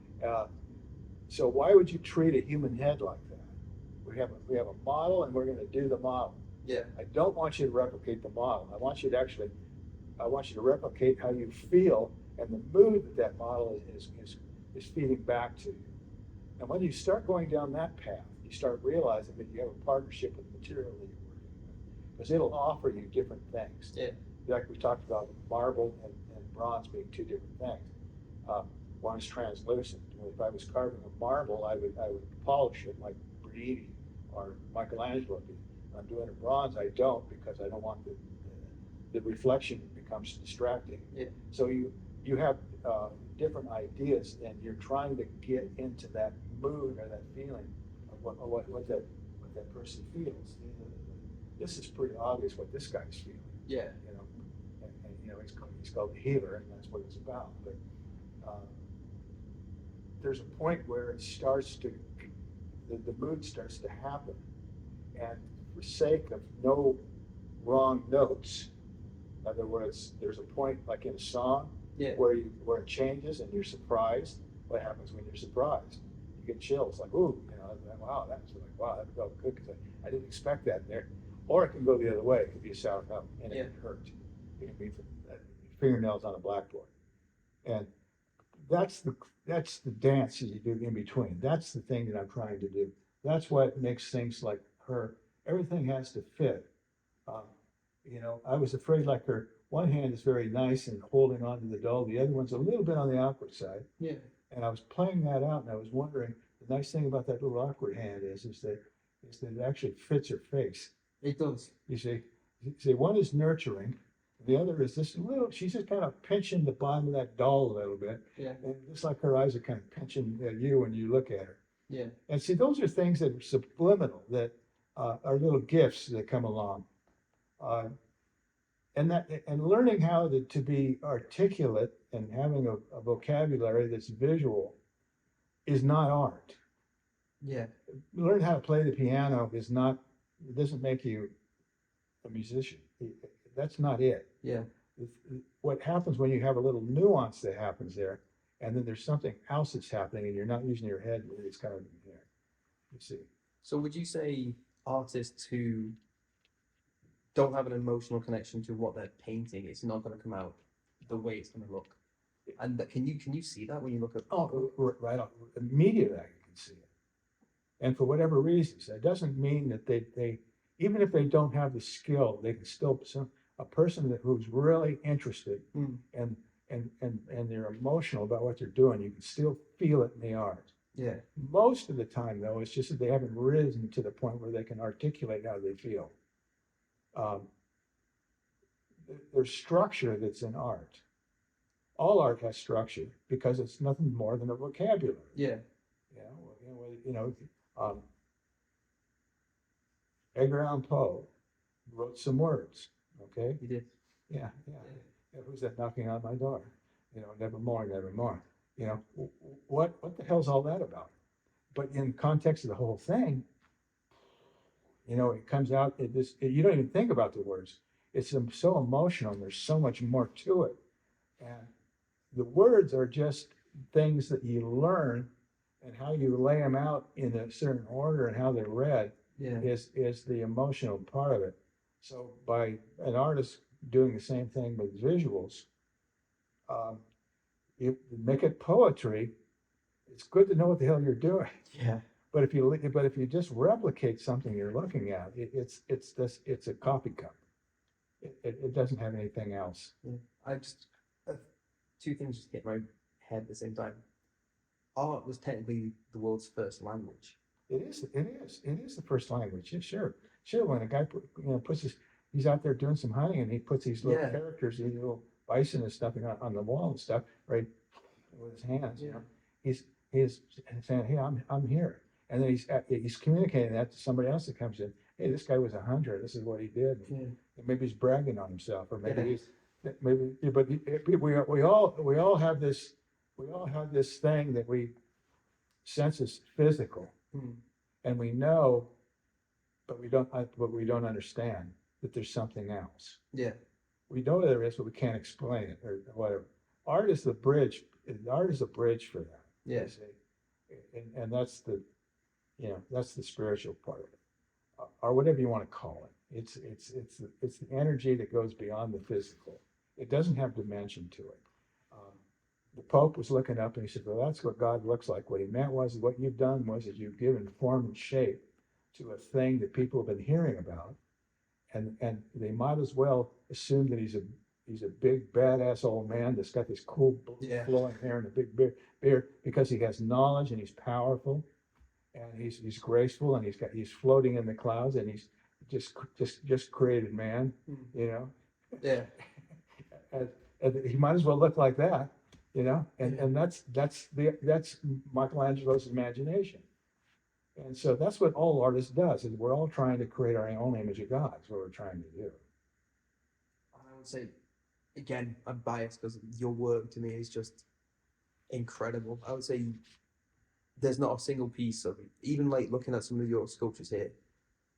So why would you treat a human head like that? We have a model, and we're going to do the model. Yeah. I don't want you to replicate the model. I want you to replicate how you feel and the mood that model is feeding back to you. And when you start going down that path, you start realizing that you have a partnership with the material that you're working with, because it'll offer you different things. Yeah. Like we talked about marble and bronze being two different things. One is translucent. If I was carving a marble, I would polish it like Bernini or Michelangelo did. When I'm doing a bronze, I don't, because I don't want the reflection becomes distracting. Yeah. So you have different ideas, and you're trying to get into that mood or that feeling of what that person feels. This is pretty obvious what this guy's feeling. Yeah. And he's called the healer, and that's what it's about. But there's a point where it starts to, the mood starts to happen, and for sake of no wrong notes, in other words, there's a point like in a song where it changes and you're surprised. What happens when you're surprised? You get chills, like, ooh, wow, that felt good, because I didn't expect that there. Or it can go the other way. It could be a sour cup, and it can hurt. It can be fingernails on a blackboard. And that's the dance that you do in between. That's the thing that I'm trying to do. That's what makes things like her. Everything has to fit. I was afraid, like, her one hand is very nice and holding on to the doll. The other one's a little bit on the awkward side. Yeah. And I was playing that out, and I was wondering, the nice thing about that little awkward hand is that it actually fits her face. It does. You see, one is nurturing, the other is this little, she's just kind of pinching the bottom of that doll a little bit. Yeah. And just like her eyes are kind of pinching at you when you look at her. Yeah. And see, those are things that are subliminal, that are little gifts that come along. And learning how to be articulate and having a vocabulary that's visual is not art. Yeah. Learn how to play the piano it doesn't make you a musician. That's not it. Yeah. What happens when you have a little nuance that happens there, and then there's something else that's happening, and you're not using your head, it's kind of in here. You see. So would you say artists who don't have an emotional connection to what they're painting, it's not going to come out the way it's going to look? And can you see that when you look at? Oh, right on. Immediately, you can see it. And for whatever reasons, that doesn't mean that they even if they don't have the skill, they can still, a person who's really interested and they're emotional about what they're doing, you can still feel it in the art. Yeah. Most of the time, though, it's just that they haven't risen to the point where they can articulate how they feel. There's structure that's in art. All art has structure because it's nothing more than a vocabulary. Yeah. Edgar Allan Poe wrote some words. Okay. He did. Yeah. Who's that knocking on my door? Nevermore, nevermore. What the hell's all that about? But in context of the whole thing, it comes out. You don't even think about the words. It's so emotional, and there's so much more to it. And the words are just things that you learn, and how you lay them out in a certain order and how they're read is the emotional part of it. So by an artist doing the same thing with visuals, you make it poetry. It's good to know what the hell you're doing. Yeah. But if you just replicate something you're looking at, it's a copy cup. It doesn't have anything else. Yeah. I just two things just hit my head at the same time. Art was technically the world's first language. It is the first language. Yeah, sure. When a guy he's out there doing some hunting, and he puts these little characters, these little bison and stuff on the wall and stuff, right, with his hands. He's saying, "Hey, I'm here," and then he's communicating that to somebody else that comes in. Hey, this guy was a hunter. This is what he did. And maybe he's bragging on himself, or maybe but we all have this we all have this thing that we sense is physical, Mm. and we know, but we don't understand that there's something else. Yeah. We know there is, but we can't explain it or whatever. Art is the bridge. Art is a bridge for that. Yeah. you see. And that's that's the spiritual part of it, or whatever you want to call it. It's the energy that goes beyond the physical. It doesn't have dimension to it. Um, the Pope was looking up and he said, "Well, that's what God looks like." What he meant was, what you've done was that you've given form and shape to a thing that people have been hearing about, and they might as well assume that he's a big badass old man that's got this cool Yeah. flowing hair and a big beard because he has knowledge and he's powerful and he's graceful and he's floating in the clouds and he's just created man, Mm. you know. Yeah. And he might as well look like that, you know. And Yeah. and that's Michelangelo's imagination. And so that's what all artists does, is we're all trying to create our own image of God. Is what we're trying to do. I would say, again, I'm biased because your work to me is just incredible. I would say there's not a single piece of it, even like looking at some of your sculptures here,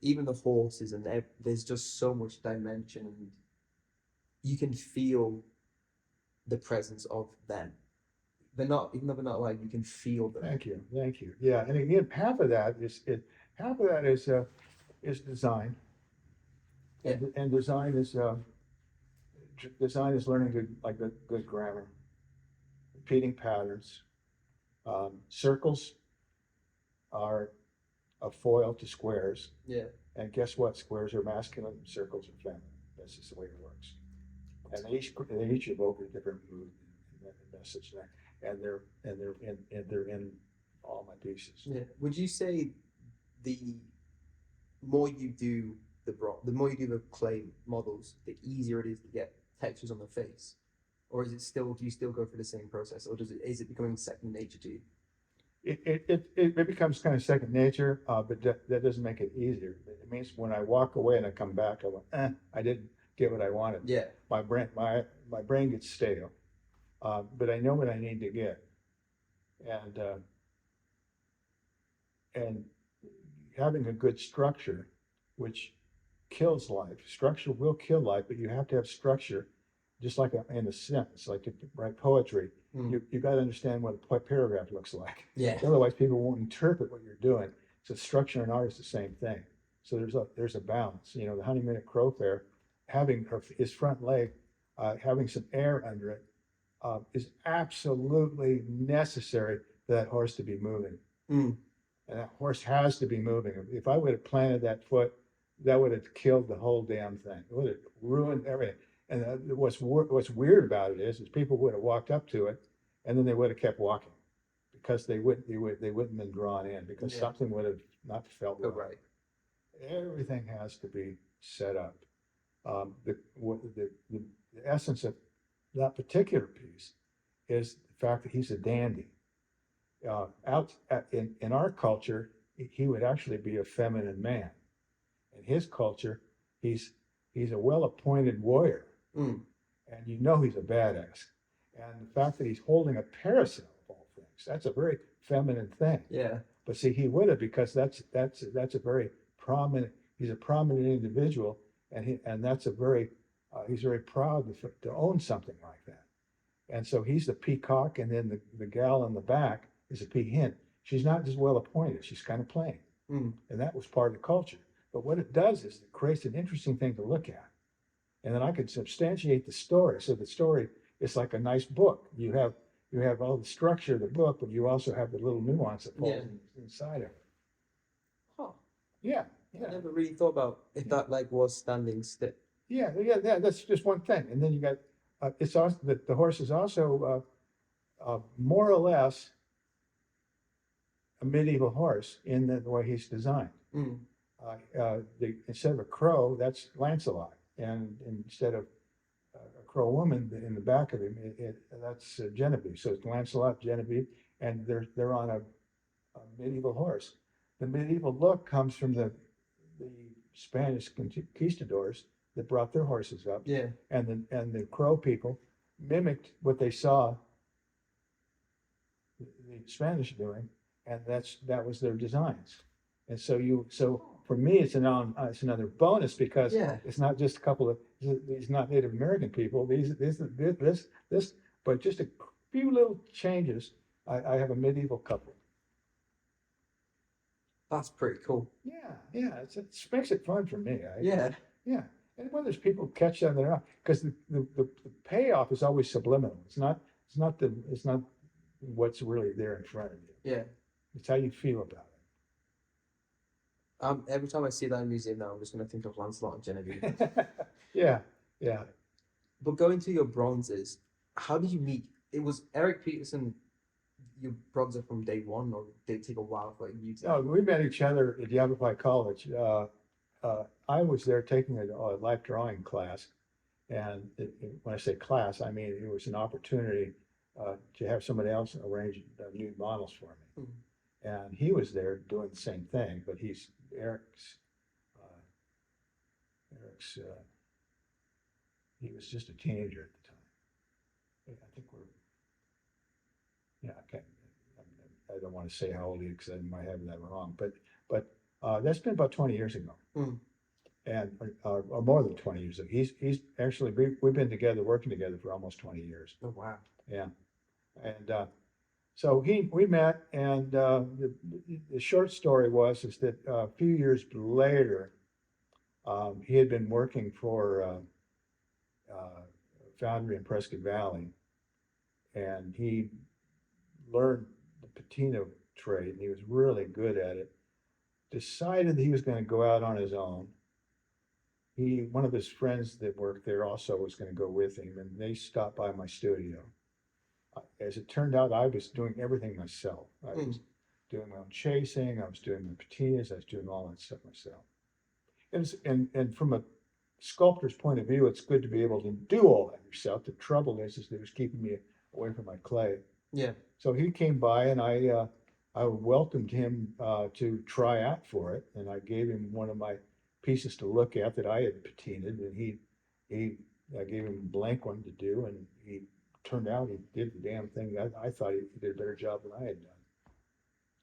even the horses and there's just so much dimension, and you can feel the presence of them. They're not, even though they're not alive, you can feel them. Thank you. Yeah, and again, half of that is design, and design is learning good grammar, repeating patterns. Circles are a foil to squares, Yeah. and guess what? Squares are masculine, circles are feminine. That's just the way it works. And they each evoke a different mood and message, and they're in all my pieces. Yeah. Would you say the more you do the more you do the clay models, the easier it is to get textures on the face? Or is it still, do you still go through the same process, or is it becoming second nature to you? It becomes kind of second nature, but that doesn't make it easier. It means when I walk away and I come back, I went, I didn't get what I wanted. Yeah. My brain gets stale, but I know what I need to get, and having a good structure, which kills life. Structure will kill life, but you have to have structure, just like in a sentence, like to write poetry. Mm. You got to understand what a paragraph looks like. Yeah. Otherwise, people won't interpret what you're doing. So structure in art is the same thing. So there's a balance. You know, the Honey-Minute Crow Fair, having his front leg, having some air under it, is absolutely necessary for that horse to be moving. Mm. And that horse has to be moving. If I would have planted that foot, that would have killed the whole damn thing. It would have ruined everything. And what's weird about it is people would have walked up to it, and then they would have kept walking, because they wouldn't have been drawn in, because Yeah. something would have not felt Oh, right. right. Everything has to be set up. The essence of that particular piece is the fact that he's a dandy. In our culture, he would actually be a feminine man. In his culture, he's a well-appointed warrior, Mm. and you know he's a badass. And the fact that he's holding a parasol of all things, that's a very feminine thing. Yeah. But see, he would have, because that's a very prominent. He's a prominent individual, and he's very proud to own something like that. And so he's the peacock, and then the gal in the back is a peahen. She's not just well appointed; she's kind of plain, Mm. and that was part of the culture. But what it does is it creates an interesting thing to look at, and then I could substantiate the story. So the story is like a nice book. You have all the structure of the book, but you also have the little nuance that falls inside of it. Huh. Yeah, I yeah, never really thought about if that leg was standing still. yeah. That's just one thing, and then you got it's also the horse is also more or less a medieval horse in the way he's designed. Mm. Instead of a crow, that's Lancelot, and instead of a crow woman in the back of him, that's Genevieve. So it's Lancelot, Genevieve, and they're on a medieval horse. The medieval look comes from the Spanish conquistadors that brought their horses up, Yeah. and the crow people mimicked what they saw the Spanish are doing, and that was their designs. And so for me, it's another bonus because Yeah. it's not just a couple of these not Native American people. This, but just a few little changes. I have a medieval couple. That's pretty cool. Yeah, it makes it fun for me. Yeah. Yeah, and when there's people catch that, they're not because the payoff is always subliminal. It's not what's really there in front of you. Yeah. It's how you feel about Every time I see that in a museum now, I'm just gonna think of Lancelot and Genevieve. it. Yeah, yeah. But going to your bronzes, how did you meet? It was Eric Peterson, your bronzer from day one, or did it take a while for you to? No, we met each other at Yavapai College. I was there taking a life drawing class, and when I say class, I mean it was an opportunity to have somebody else arrange nude models for me. Mhm. And he was there doing the same thing, but Eric's, uh, Eric's, he was just a teenager at the time. I think yeah, I don't want to say how old he is because I might have that wrong, but that's been about 20 years ago. Mm. And or more than 20 years ago. He's actually we've been together working together for almost 20 years. Oh wow. Yeah, and so we met, and the short story is that a few years later, he had been working for a foundry in Prescott Valley, and he learned the patina trade, and he was really good at it. Decided that he was going to go out on his own. One of his friends that worked there also was going to go with him, and they stopped by my studio. As it turned out, I was doing everything myself. I was doing my own chasing, I was doing my patinas, I was doing all that stuff myself. And from a sculptor's point of view, it's good to be able to do all that yourself. The trouble is that it was keeping me away from my clay. Yeah. So he came by, and I welcomed him to try out for it, and I gave him one of my pieces to look at that I had patinaed, and I gave him a blank one to do, and he turned out he did the damn thing. I thought he did a better job than I had done.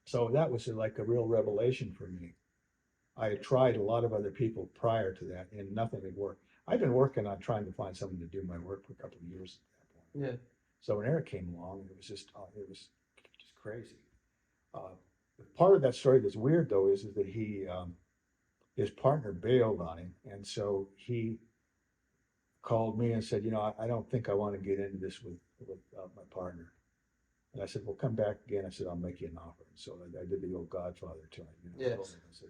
So that was like a real revelation for me. I had tried a lot of other people prior to that, and nothing had worked. I've been working on trying to find someone to do my work for a couple of years at that point. Yeah. So when Eric came along, it was just crazy. Part of that story that's weird though is that his partner bailed on him, and so he called me and said, I don't think I want to get into this with my partner. And I said, well, come back again. I said, I'll make you an offer. And so I did the old Godfather to him. Yes. I said,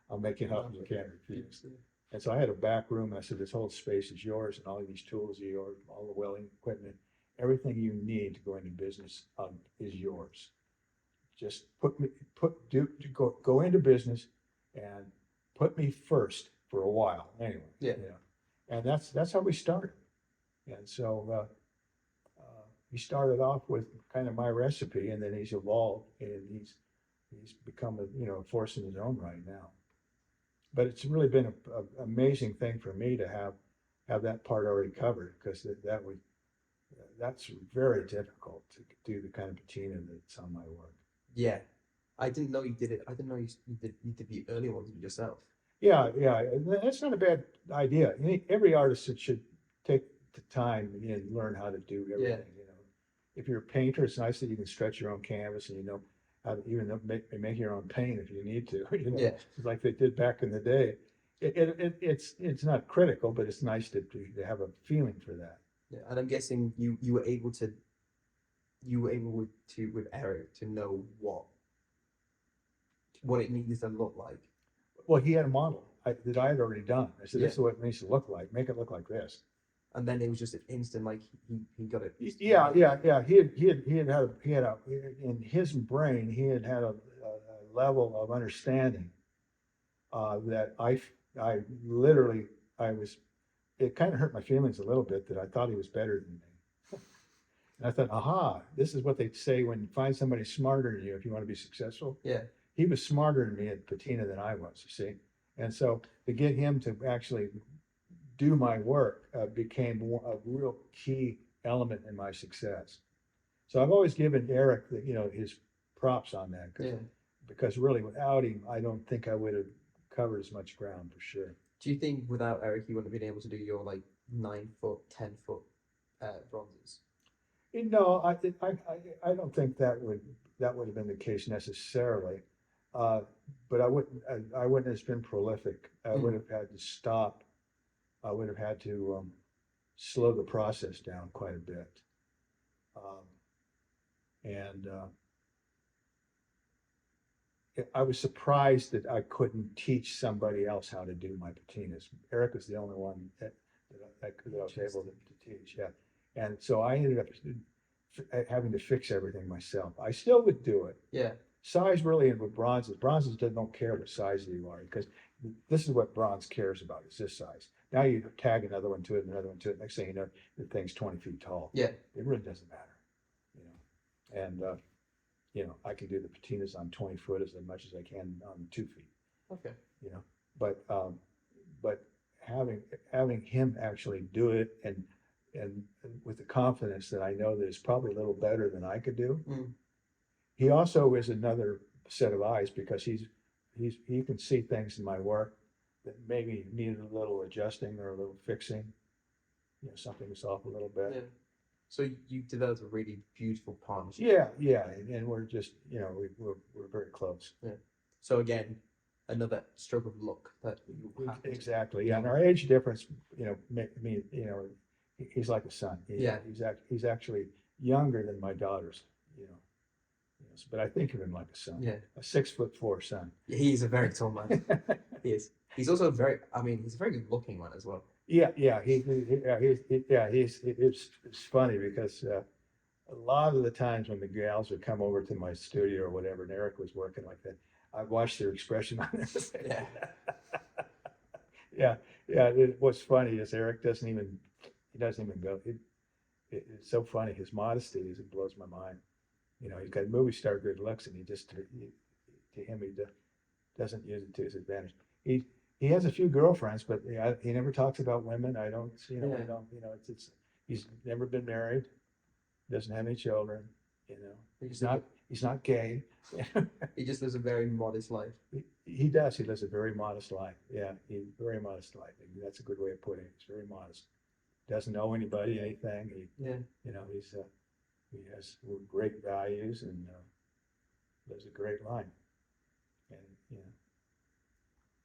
I'll make you an offer you can't refuse. And so I had a back room. I said, this whole space is yours, and all of these tools are yours, all the welding equipment, everything you need to go into business is yours. Just go into business and put me first for a while. Anyway. Yeah. And that's how we started. And so he started off with kind of my recipe, and then he's evolved, and he's become a force in his own right now. But it's really been an amazing thing for me to have that part already covered, because that's very difficult to do the kind of patina that's on my work. Yeah. I didn't know you did it. I didn't know you did the early ones yourself. Yeah, that's not a bad idea. Every artist should take the time and learn how to do everything. Yeah. If you're a painter, it's nice that you can stretch your own canvas, and how to even make your own paint if you need to. Yeah. It's like they did back in the day. It's not critical, but it's nice to have a feeling for that. Yeah, and I'm guessing you were able to with Eric to know what it needed to look like. Well, he had a model that I had already done. I said, Yeah. this is what it needs to look like. Make it look like this. And then it was just an instant, like he got it. Yeah. He had in his brain, he had a level of understanding that I literally, it kind of hurt my feelings a little bit that I thought he was better than me. And I thought, aha, this is what they say when you find somebody smarter than you if you want to be successful. Yeah. He was smarter than me at patina than I was, you see. And so to get him to actually do my work became a real key element in my success. So I've always given Eric, his props on that, Yeah. because really without him, I don't think I would have covered as much ground for sure. Do you think without Eric, you wouldn't have been able to do your like 9 foot, 10 foot bronzes? No, I don't think that would have been the case necessarily. Uh, but I wouldn't have been prolific. I would have had to stop. I would have had to slow the process down quite a bit. And I was surprised that I couldn't teach somebody else how to do my patinas. Eric was the only one that I was able to teach. Yeah. And so I ended up having to fix everything myself. I still would do it. Yeah. Size really, and with bronzes don't care what size you are, because this is what bronze cares about, is this size. Now you tag another one to it, another one to it. Next thing you know, the thing's 20 feet tall. Yeah. It really doesn't matter, And I can do the patinas on 20 foot as much as I can on 2 feet. Okay. But having him actually do it, and with the confidence that I know that it's probably a little better than I could do. He also is another set of eyes, because he can see things in my work that maybe needed a little adjusting or a little fixing. Something was off a little bit. Yeah. So you developed a really beautiful partnership. Yeah, and we're just, we're very close. Yeah. So again, another stroke of luck that you have. Exactly. Yeah, and our age difference, he's like a son. Yeah. He's actually younger than my daughters. But I think of him like a son. Yeah. A 6'4" son. He's a very tall man. He is. He's also he's a very good looking one as well. Yeah. It's funny because a lot of the times when the gals would come over to my studio or whatever, and Eric was working like that, I watched their expression on their face. Yeah. What's funny is Eric doesn't even go. It's so funny. His modesty it blows my mind. He's got movie star good looks, and he doesn't use it to his advantage. He has a few girlfriends, but he never talks about women. I don't, he's never been married, doesn't have any children. He's not gay. He just lives a very modest life. He does. He lives a very modest life. Yeah, very modest life. That's a good way of putting it. He's very modest. Doesn't know anybody, anything. He has great values and lives a great life. And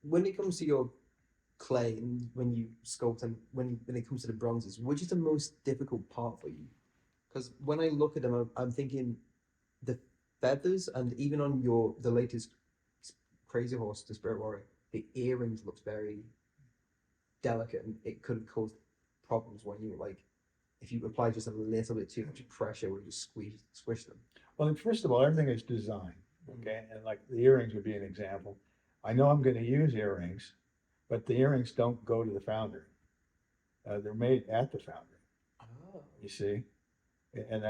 when it comes to your clay and when you sculpt and when it comes to the bronzes, which is the most difficult part for you? Because when I look at them, I'm thinking the feathers, and even on the latest Crazy Horse, the Spirit Warrior, the earrings looked very delicate, and it could have caused problems when you if you apply just a little bit too much pressure, would just squish them. Well, first of all, everything is designed, okay? And like the earrings would be an example. I know I'm going to use earrings, but the earrings don't go to the foundry. They're made at the foundry. Oh. You see, and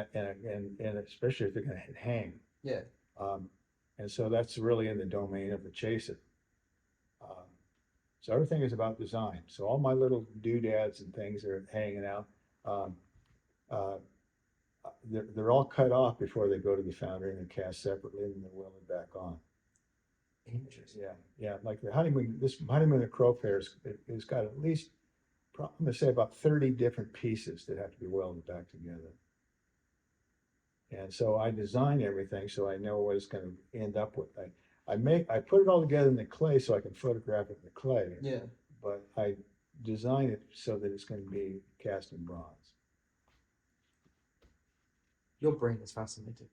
especially if they're going to hang. Yeah. And so that's really in the domain of the chaser. So everything is about design. So all my little doodads and things that are hanging out, they're all cut off before they go to the foundry, and they're cast separately, and then they're welded back on. Interesting. Yeah. Like this honeymoon of crow pairs, it's got at least, I'm going to say about 30 different pieces that have to be welded back together. And so I design everything so I know what it's going to end up with. I put it all together in the clay so I can photograph it in the clay. Yeah. But I design it so that it's going to be cast in bronze. Your brain is fascinating.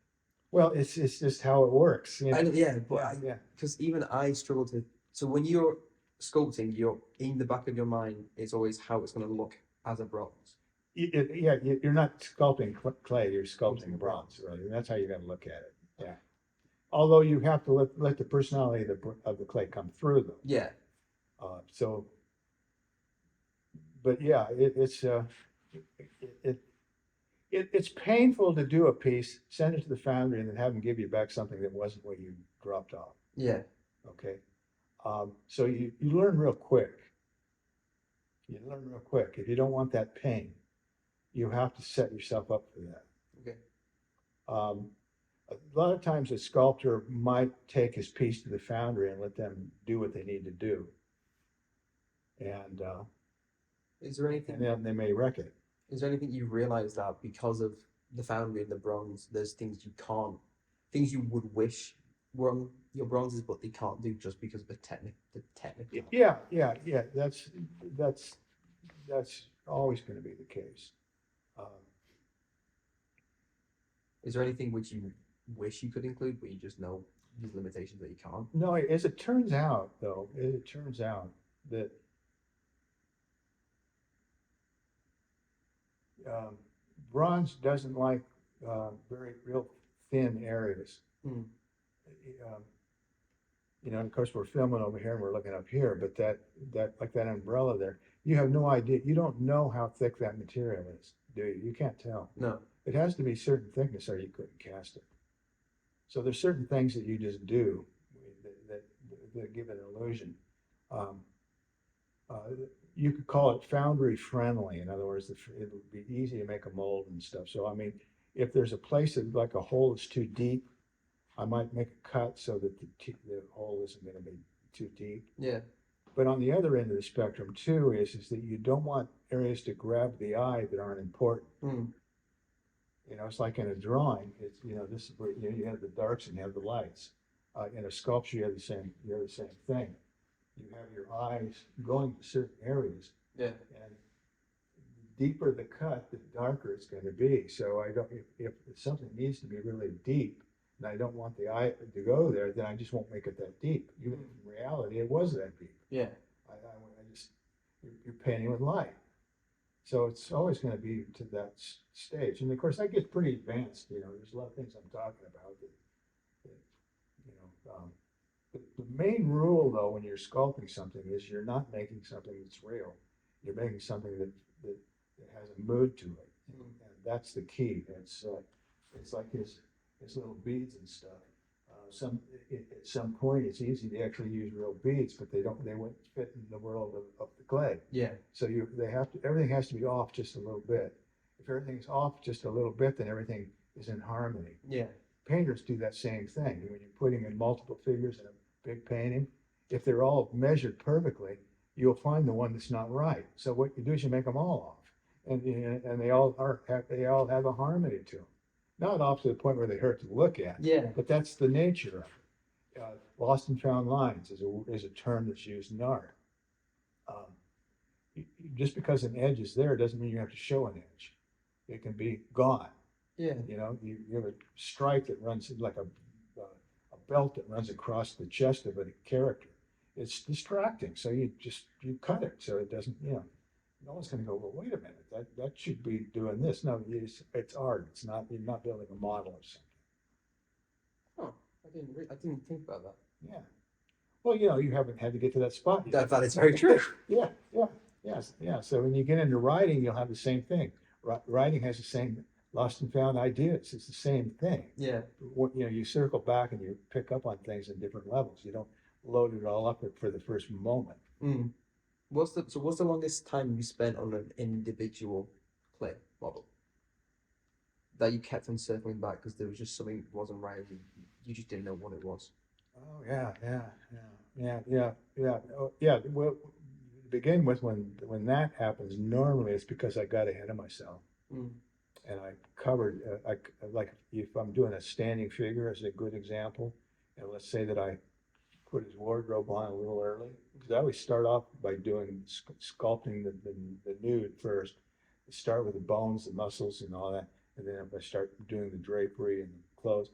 Well, it's just how it works. Because even I struggle to. So when you're sculpting, you're in the back of your mind, it's always how it's going to look as a bronze. You're not sculpting clay, you're sculpting bronze, right? And that's how you got to look at it. Yeah. Although you have to let the personality of the clay come through them. Yeah. But yeah, it's painful to do a piece, send it to the foundry, and then have them give you back something that wasn't what you dropped off. Yeah. Okay. So you learn real quick. If you don't want that pain, you have to set yourself up for that. Okay. A lot of times a sculptor might take his piece to the foundry and let them do what they need to do. And, Is there anything? and then they may wreck it. Is there anything you've realized that because of the foundry and the bronze, there's things you can't, things you would wish were on your bronzes, but they can't do just because of the technical. Yeah. That's always going to be the case. Is there anything which you wish you could include, but you just know these limitations that you can't? No, as it turns out, though, it turns out that bronze doesn't like very real thin areas. Mm. You know, of course, we're filming over here and we're looking up here, but that like that umbrella there, you have no idea. You don't know how thick that material is, do you? You can't tell. No. It has to be certain thickness or you couldn't cast it. So there's certain things that you just do that give it an illusion. You could call it foundry friendly. In other words, it would be easy to make a mold and stuff. So, I mean, if there's a place that like a hole is too deep, I might make a cut so that the hole isn't going to be too deep. Yeah. But on the other end of the spectrum too is that you don't want areas to grab the eye that aren't important. Mm. You know, it's like in a drawing. It's, you know, this is where you have the darks and you have the lights. In a sculpture, you have the same thing. You have your eyes going to certain areas. Yeah. And the deeper the cut, the darker it's going to be. So I don't, if something needs to be really deep, and I don't want the eye to go there, then I just won't make it that deep. Even if in reality it was that deep. Yeah. I just, you're painting with light. So it's always going to be to that stage. And of course, that gets pretty advanced. You know, there's a lot of things I'm talking about that you know. The main rule, though, when you're sculpting something is you're not making something that's real. You're making something that has a mood to it. And that's the key. It's like his little beads and stuff. At some point, it's easy to actually use real beads, but they wouldn't fit in the world of the clay. Yeah. So everything has to be off just a little bit. If everything's off just a little bit, then everything is in harmony. Yeah. Painters do that same thing. When you're putting in multiple figures in a big painting, if they're all measured perfectly, you'll find the one that's not right. So what you do is you make them all off, and they all have a harmony to them. Not off to the point where they hurt to look at. Yeah. But that's the nature of it. Lost and found lines is a term that's used in art. Just because an edge is there doesn't mean you have to show an edge. It can be gone. Yeah. You know, you have a stripe that runs like a belt that runs across the chest of a character. It's distracting, so you cut it so it doesn't. You know, no one's going to go, well, wait a minute, that should be doing this. No, it's art. It's not. You're not building a model or something. Oh, I didn't think about that. Yeah. Well, you know, you haven't had to get to that spot yet. That is very true. Yeah. So when you get into writing, you'll have the same thing. Writing has the same lost and found ideas. It's the same thing. Yeah. You know, you circle back and you pick up on things in different levels. You don't load it all up for the first moment. Mm. What's the longest time you spent on an individual clay model that you kept on circling back because there was just something that wasn't right and you just didn't know what it was? Oh yeah. Well, to begin with, when that happens, normally it's because I got ahead of myself. Mm. And I covered, like if I'm doing a standing figure as a good example, and let's say that I put his wardrobe on a little early, because I always start off by doing sculpting the nude first. I start with the bones, the muscles, and all that, and then if I start doing the drapery and the clothes,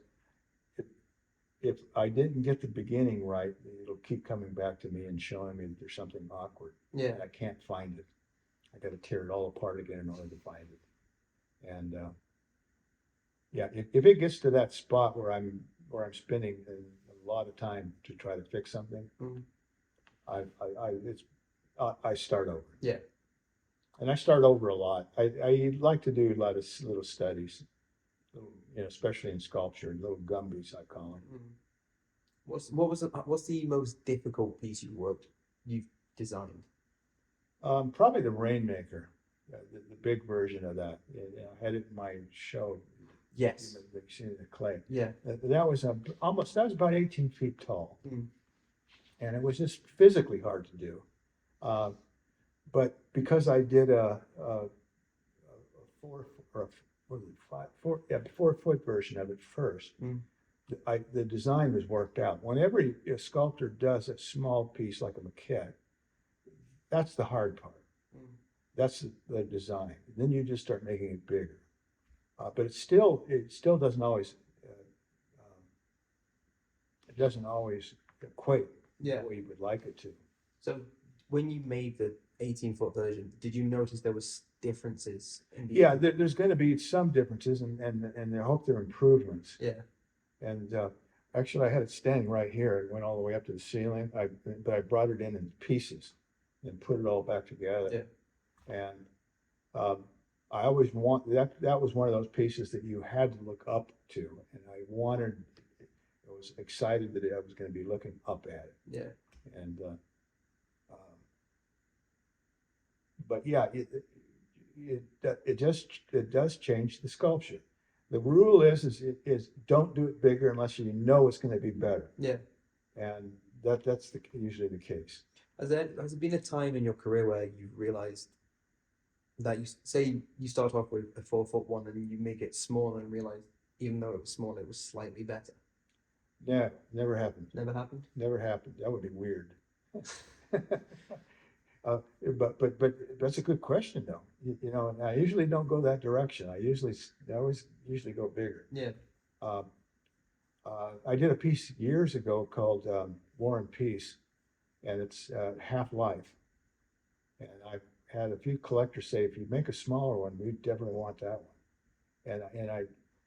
if I didn't get the beginning right, it'll keep coming back to me and showing me that there's something awkward. Yeah. And I can't find it. I got to tear it all apart again in order to find it. And yeah, if it gets to that spot where I'm spending a lot of time to try to fix something, I start over. Yeah. And I start over a lot. I like to do a lot of little studies, you know, especially in sculpture, little gumbies I call them. What's the most difficult piece you've designed? Probably the Rainmaker. The big version of that. You know, I had it in my show Yes. The machine of the clay. Yeah. That was that was about 18 feet tall. Mm. And it was just physically hard to do. Uh, but because I did a 4 foot version of it first, Mm. the design was worked out. Whenever a sculptor does a small piece like a maquette, that's the hard part. Mm. That's the design. Then you just start making it bigger. But it still doesn't always it doesn't always equate Yeah. the way you would like it to. So when you made the 18-foot version, did you notice there was differences in the? Yeah, there's going to be some differences, and I hope they're improvements. Yeah. And actually, I had it standing right here. It went all the way up to the ceiling. But I brought it in pieces and put it all back together. Yeah. And I always want that. That was one of those pieces that you had to look up to, and I was excited that I was going to be looking up at it. Yeah. And but yeah, it does change the sculpture. The rule is don't do it bigger unless you know it's going to be better, Yeah. and that's usually the case. Has there been a time in your career where you realized that you say you start off with a 4-foot one and you make it smaller and realize even though it was smaller, it was slightly better? Yeah, never happened. Never happened? Never happened. That would be weird. But that's a good question though. You know, and I usually don't go that direction. I always usually go bigger. Yeah. I did a piece years ago called War and Peace, and it's half-life. And I've had a few collectors say, if you make a smaller one, we definitely want that one. And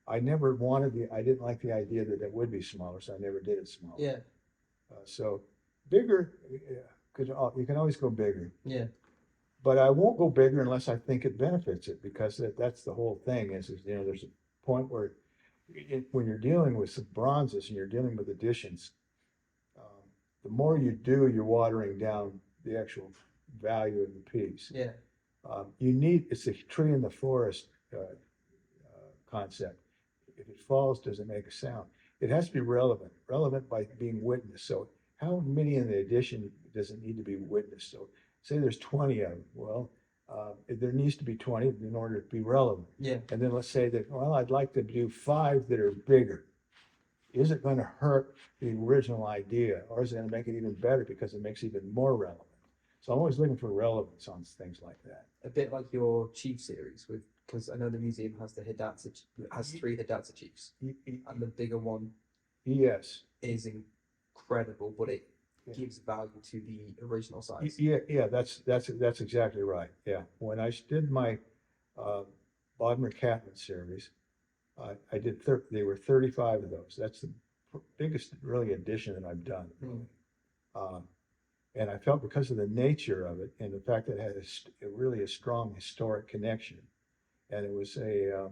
I never I didn't like the idea that it would be smaller, so I never did it smaller. Yeah. So bigger, you can always go bigger. Yeah. But I won't go bigger unless I think it benefits it, because that's the whole thing is you know, there's a point where when you're dealing with some bronzes and you're dealing with additions, the more you do, you're watering down the actual value of the piece. Yeah. It's a tree in the forest concept. If it falls, does it make a sound? It has to be relevant by being witnessed. So how many in the addition does it need to be witnessed? So say there's 20 of them. Well, there needs to be 20 in order to be relevant. Yeah. And then let's say that, well, I'd like to do 5 that are bigger. Is it going to hurt the original idea, or is it going to make it even better because it makes it even more relevant? So I'm always looking for relevance on things like that. A bit like your chief series because I know the museum has has 3 Hidatsa chiefs, and the bigger one Yes. is incredible, but it gives value to the original size. Yeah, that's exactly right. Yeah, when I did my Bodmer Catman series, I did they were 35 of those. That's the biggest really addition that I've done. Mm. And I felt because of the nature of it and the fact that it had really a strong historic connection, and it was you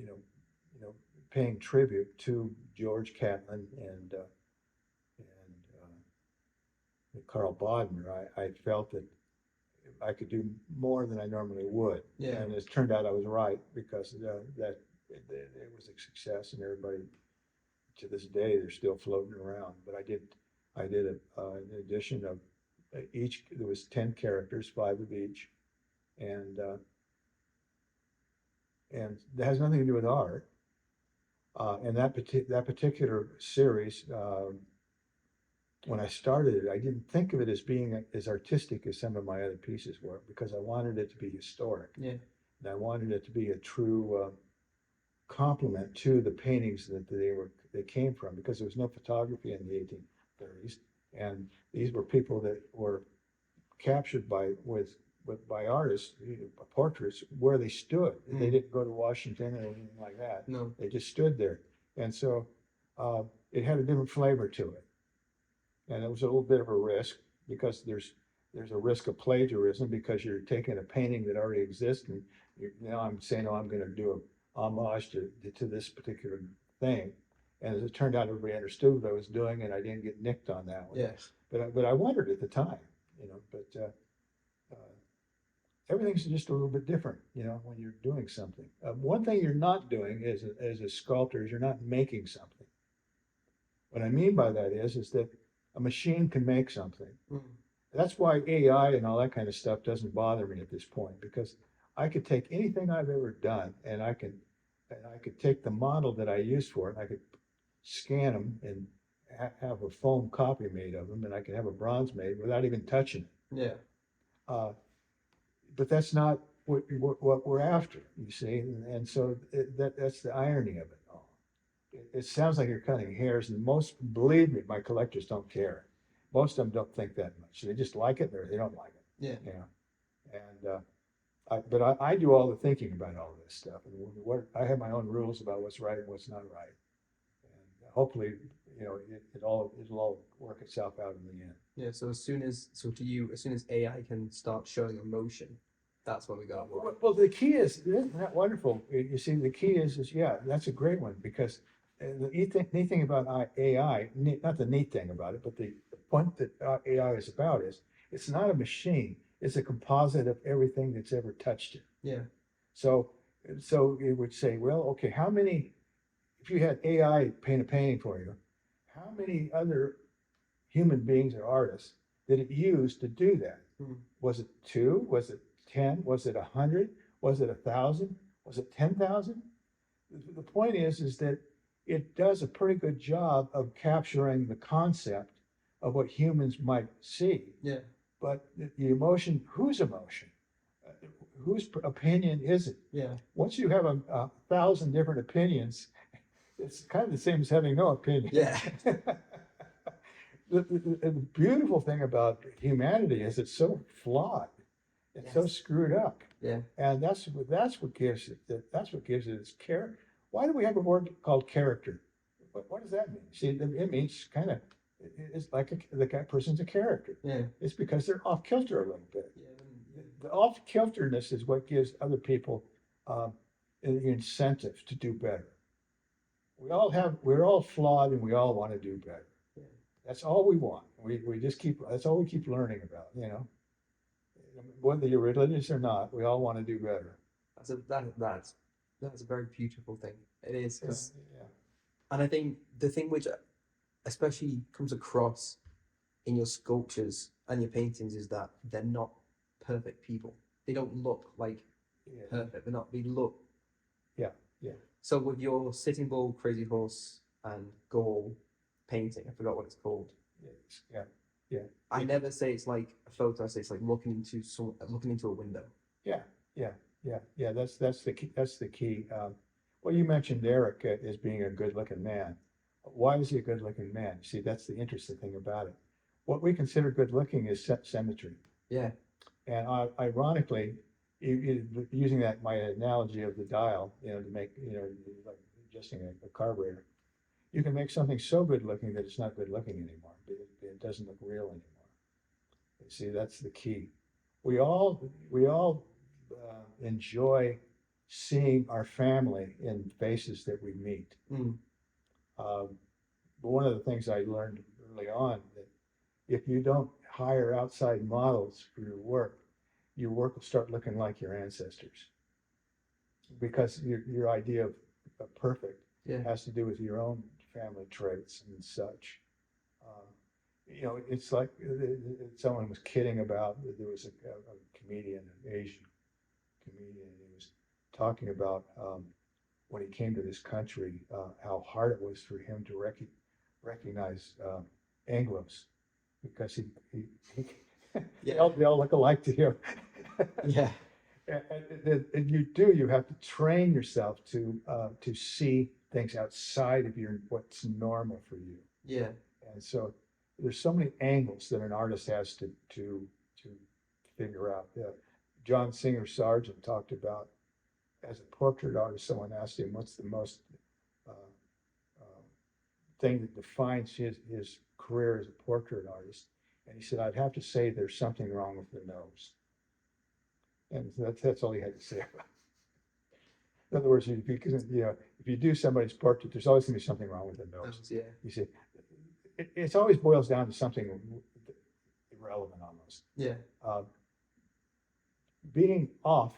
know paying tribute to George Catlin and Carl Bodmer. I felt that I could do more than I normally would. Yeah. And it turned out I was right, because that it was a success, and everybody to this day they're still floating around. But I did an edition of each. There was 10 characters, 5 of each, and that has nothing to do with art. And that particular series, when I started it, I didn't think of it as being as artistic as some of my other pieces were, because I wanted it to be historic. Yeah. And I wanted it to be a true complement to the paintings that they came from, because there was no photography in the 1830s, and these were people that were captured by artists, portraits where they stood. Mm. They didn't go to Washington or anything like that. No. They just stood there, and so it had a different flavor to it, and it was a little bit of a risk, because there's a risk of plagiarism, because you're taking a painting that already exists, and now I'm saying, oh, I'm going to do a homage to this particular thing. And as it turned out, everybody understood what I was doing, and I didn't get nicked on that one. Yes. But I wondered at the time, but everything's just a little bit different, you know, when you're doing something. One thing you're not doing as a sculptor is you're not making something. What I mean by that is that a machine can make something. Mm. That's why AI and all that kind of stuff doesn't bother me at this point, because I could take anything I've ever done and I could take the model that I used for it, and I could scan them and have a foam copy made of them, and I could have a bronze made without even touching it. Yeah. But that's not what we're after, you see, and so that's the irony of it all. It sounds like you're cutting hairs, and believe me, my collectors don't care. Most of them don't think that much. They just like it or they don't like it. Yeah. You know, but I do all the thinking about all this stuff, and I have my own rules about what's right and what's not right, and hopefully, you know, it'll all work itself out in the end. Yeah. So as soon as AI can start showing emotion, that's when we got it. Well, the key isn't that wonderful? You see, the key is yeah, that's a great one, because the neat thing about AI, not the neat thing about it, but the point that AI is about is it's not a machine. It's a composite of everything that's ever touched it. Yeah. So it would say, well, okay, if you had AI paint a painting for you, how many other human beings or artists did it use to do that? Mm. Was it 2? Was it 10? Was it 100? Was it 1,000? Was it 10,000? The point is that it does a pretty good job of capturing the concept of what humans might see. Yeah. But the emotion, whose emotion? Whose opinion is it? Yeah. Once you have 1,000 different opinions, it's kind of the same as having no opinion. Yeah. The beautiful thing about humanity is it's so flawed. It's so screwed up. Yeah. And that's what gives it its character. Why do we have a word called character? What does that mean? See, it means kind of, it's like the person's a character. Yeah. It's because they're off kilter a little bit. Yeah. The off kilterness is what gives other people the incentive to do better. We're all flawed, and we all want to do better. Yeah. That's all we want. That's all we keep learning about, you know. Whether you're religious or not, we all want to do better. That's a very beautiful thing. It is, because, Yeah. and I think the thing which especially comes across in your sculptures and your paintings is that they're not perfect people. They don't look like perfect. They look. Yeah, yeah. So with your Sitting Bull, Crazy Horse, and Gaul painting, I forgot what it's called. Yeah. I never say it's like a photo. I say it's like looking into a window. Yeah. That's the key. That's the key. Well, you mentioned Eric as being a good-looking man. Why is he a good-looking man? See, that's the interesting thing about it. What we consider good-looking is symmetry. Yeah. And ironically, using my analogy of the dial, you know, to make, you know, like adjusting a carburetor, you can make something so good-looking that it's not good-looking anymore. It doesn't look real anymore. You see, that's the key. We all enjoy seeing our family in faces that we meet. Mm. But one of the things I learned early on, that if you don't hire outside models for your work will start looking like your ancestors, because your idea of perfect has to do with your own family traits and such. You know, it's like someone was kidding about, there was a comedian, an Asian comedian, and he was talking about when he came to this country, how hard it was for him to recognize Anglos, because they all look alike to him. Yeah. And you have to train yourself to see things outside of what's normal for you. Yeah. And so there's so many angles that an artist has to figure out. John Singer Sargent talked about, as a portrait artist, someone asked him, what's the most thing that defines his career as a portrait artist? And he said, I'd have to say there's something wrong with the nose. And that's all he had to say about it. In other words, if you do somebody's portrait, there's always going to be something wrong with the nose. Yeah. You see, it always boils down to something irrelevant almost. Yeah. being off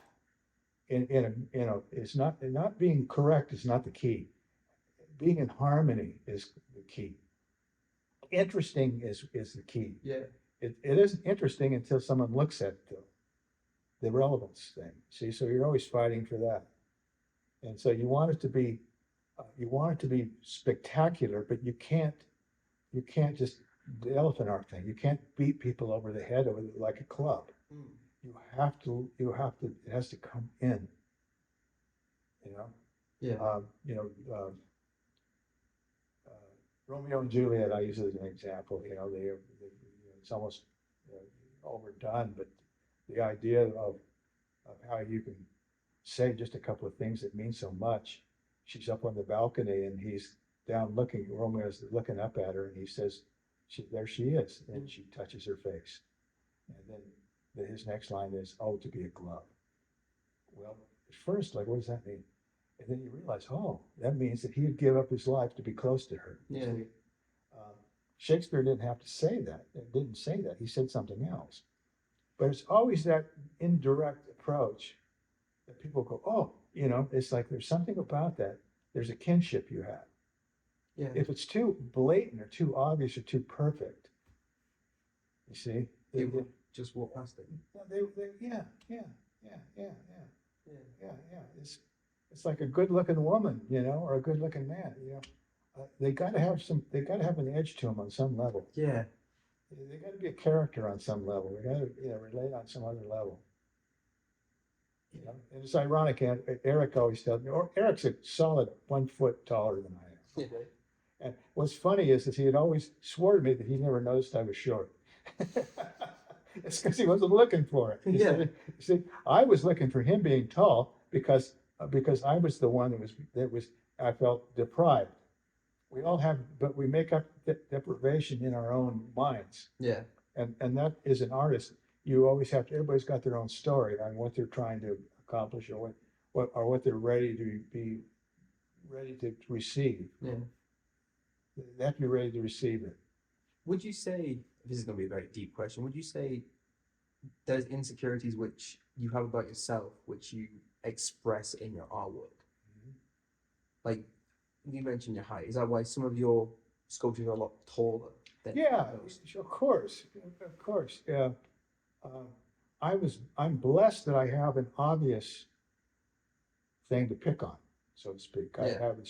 is not being correct is not the key. Being in harmony is the key. Interesting is the key. Yeah. It isn't interesting until someone looks at the relevance thing. See, so you're always fighting for that. And so you want it to be spectacular, but you can't just the elephant art thing. You can't beat people over the head with like a club. Mm. It has to come in, you know. Yeah. You know, Romeo and Juliet, I use it as an example, you know, it's almost overdone, but the idea of how you can say just a couple of things that mean so much. She's up on the balcony and he's down looking, Romeo's looking up at her and he says, there she is. And she touches her face. And then his next line is, oh, to be a glove. Well, at first, like, what does that mean? And then you realize, oh, that means that he'd give up his life to be close to her. Yeah. See? Shakespeare didn't have to say that. It didn't say that. He said something else. But it's always that indirect approach that people go, oh, you know, it's like there's something about that. There's a kinship you have. Yeah. If it's too blatant or too obvious or too perfect, you see, It would just walk past it. yeah. It's like a good-looking woman, you know, or a good-looking man, you know. They got to have an edge to them on some level. Yeah. They got to be a character on some level. They got to, relate on some other level. You know, and it's ironic. Eric always tells me, or Eric's a solid 1 foot taller than I am. Yeah. And what's funny is he had always swore to me that he never noticed I was short. It's because he wasn't looking for it. Yeah. See, I was looking for him being tall because I was the one I felt deprived. We all have, but we make up deprivation in our own minds. Yeah. And that is an artist. You always have to. Everybody's got their own story on what they're trying to accomplish or what they're ready to receive. Yeah. They have to be ready to receive it. Would you say, this is going to be a very deep question, would you say there's insecurities which you have about yourself which you express in your artwork? Mm-hmm. Like, you mentioned your height. Is that why some of your sculptures are a lot taller than Yeah, those? of course. Yeah. I'm blessed that I have an obvious thing to pick on, so to speak. I Yeah. have a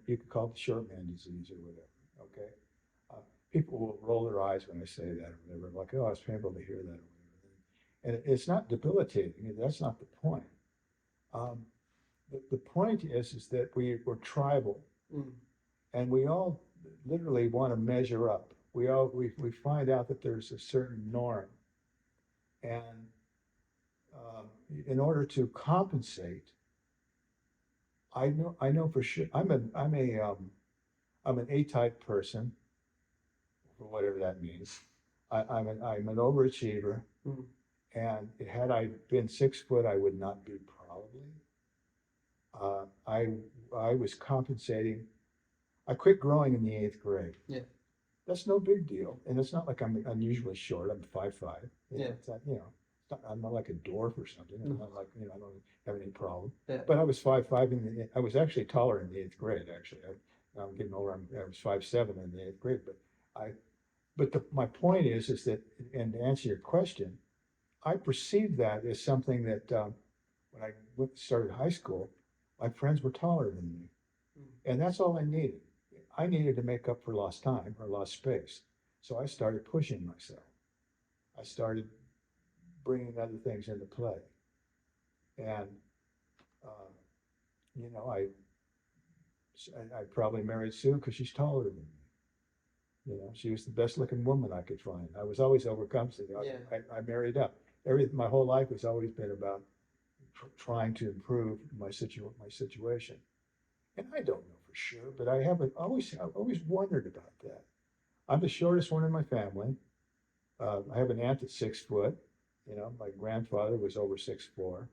you could call it the short man disease or whatever. Okay. People will roll their eyes when I say that or whatever, like, oh, I was able to hear that or whatever. And it's not debilitating. That's not the point. The point is that we're tribal, and we all literally want to measure up. We find out that there's a certain norm, and in order to compensate, I know for sure I'm an A-type person, for whatever that means. I'm an overachiever, and had I been 6 foot, I would not be probably. I was compensating. I quit growing in the 8th grade. Yeah. That's no big deal, and it's not like I'm unusually short. I'm 5'5". Yeah. It's not, I'm not like a dwarf or something. I'm not like, I don't have any problem. Yeah. But I was 5'5", I was actually taller in the 8th grade. Actually, I'm getting older. I was 5'7" in the 8th grade. My point is that, and to answer your question, I perceived that as something that when I started high school, my friends were taller than me, and that's all I needed. I needed to make up for lost time or lost space. So I started pushing myself. I started bringing other things into play. And, I probably married Sue because she's taller than me. She was the best looking woman I could find. I was always overcompensating. Yeah. I married up. My whole life has always been about trying to improve my situation. And I don't know for sure, but I've always wondered about that. I'm the shortest one in my family. I have an aunt that's 6 foot. My grandfather was over 6'4".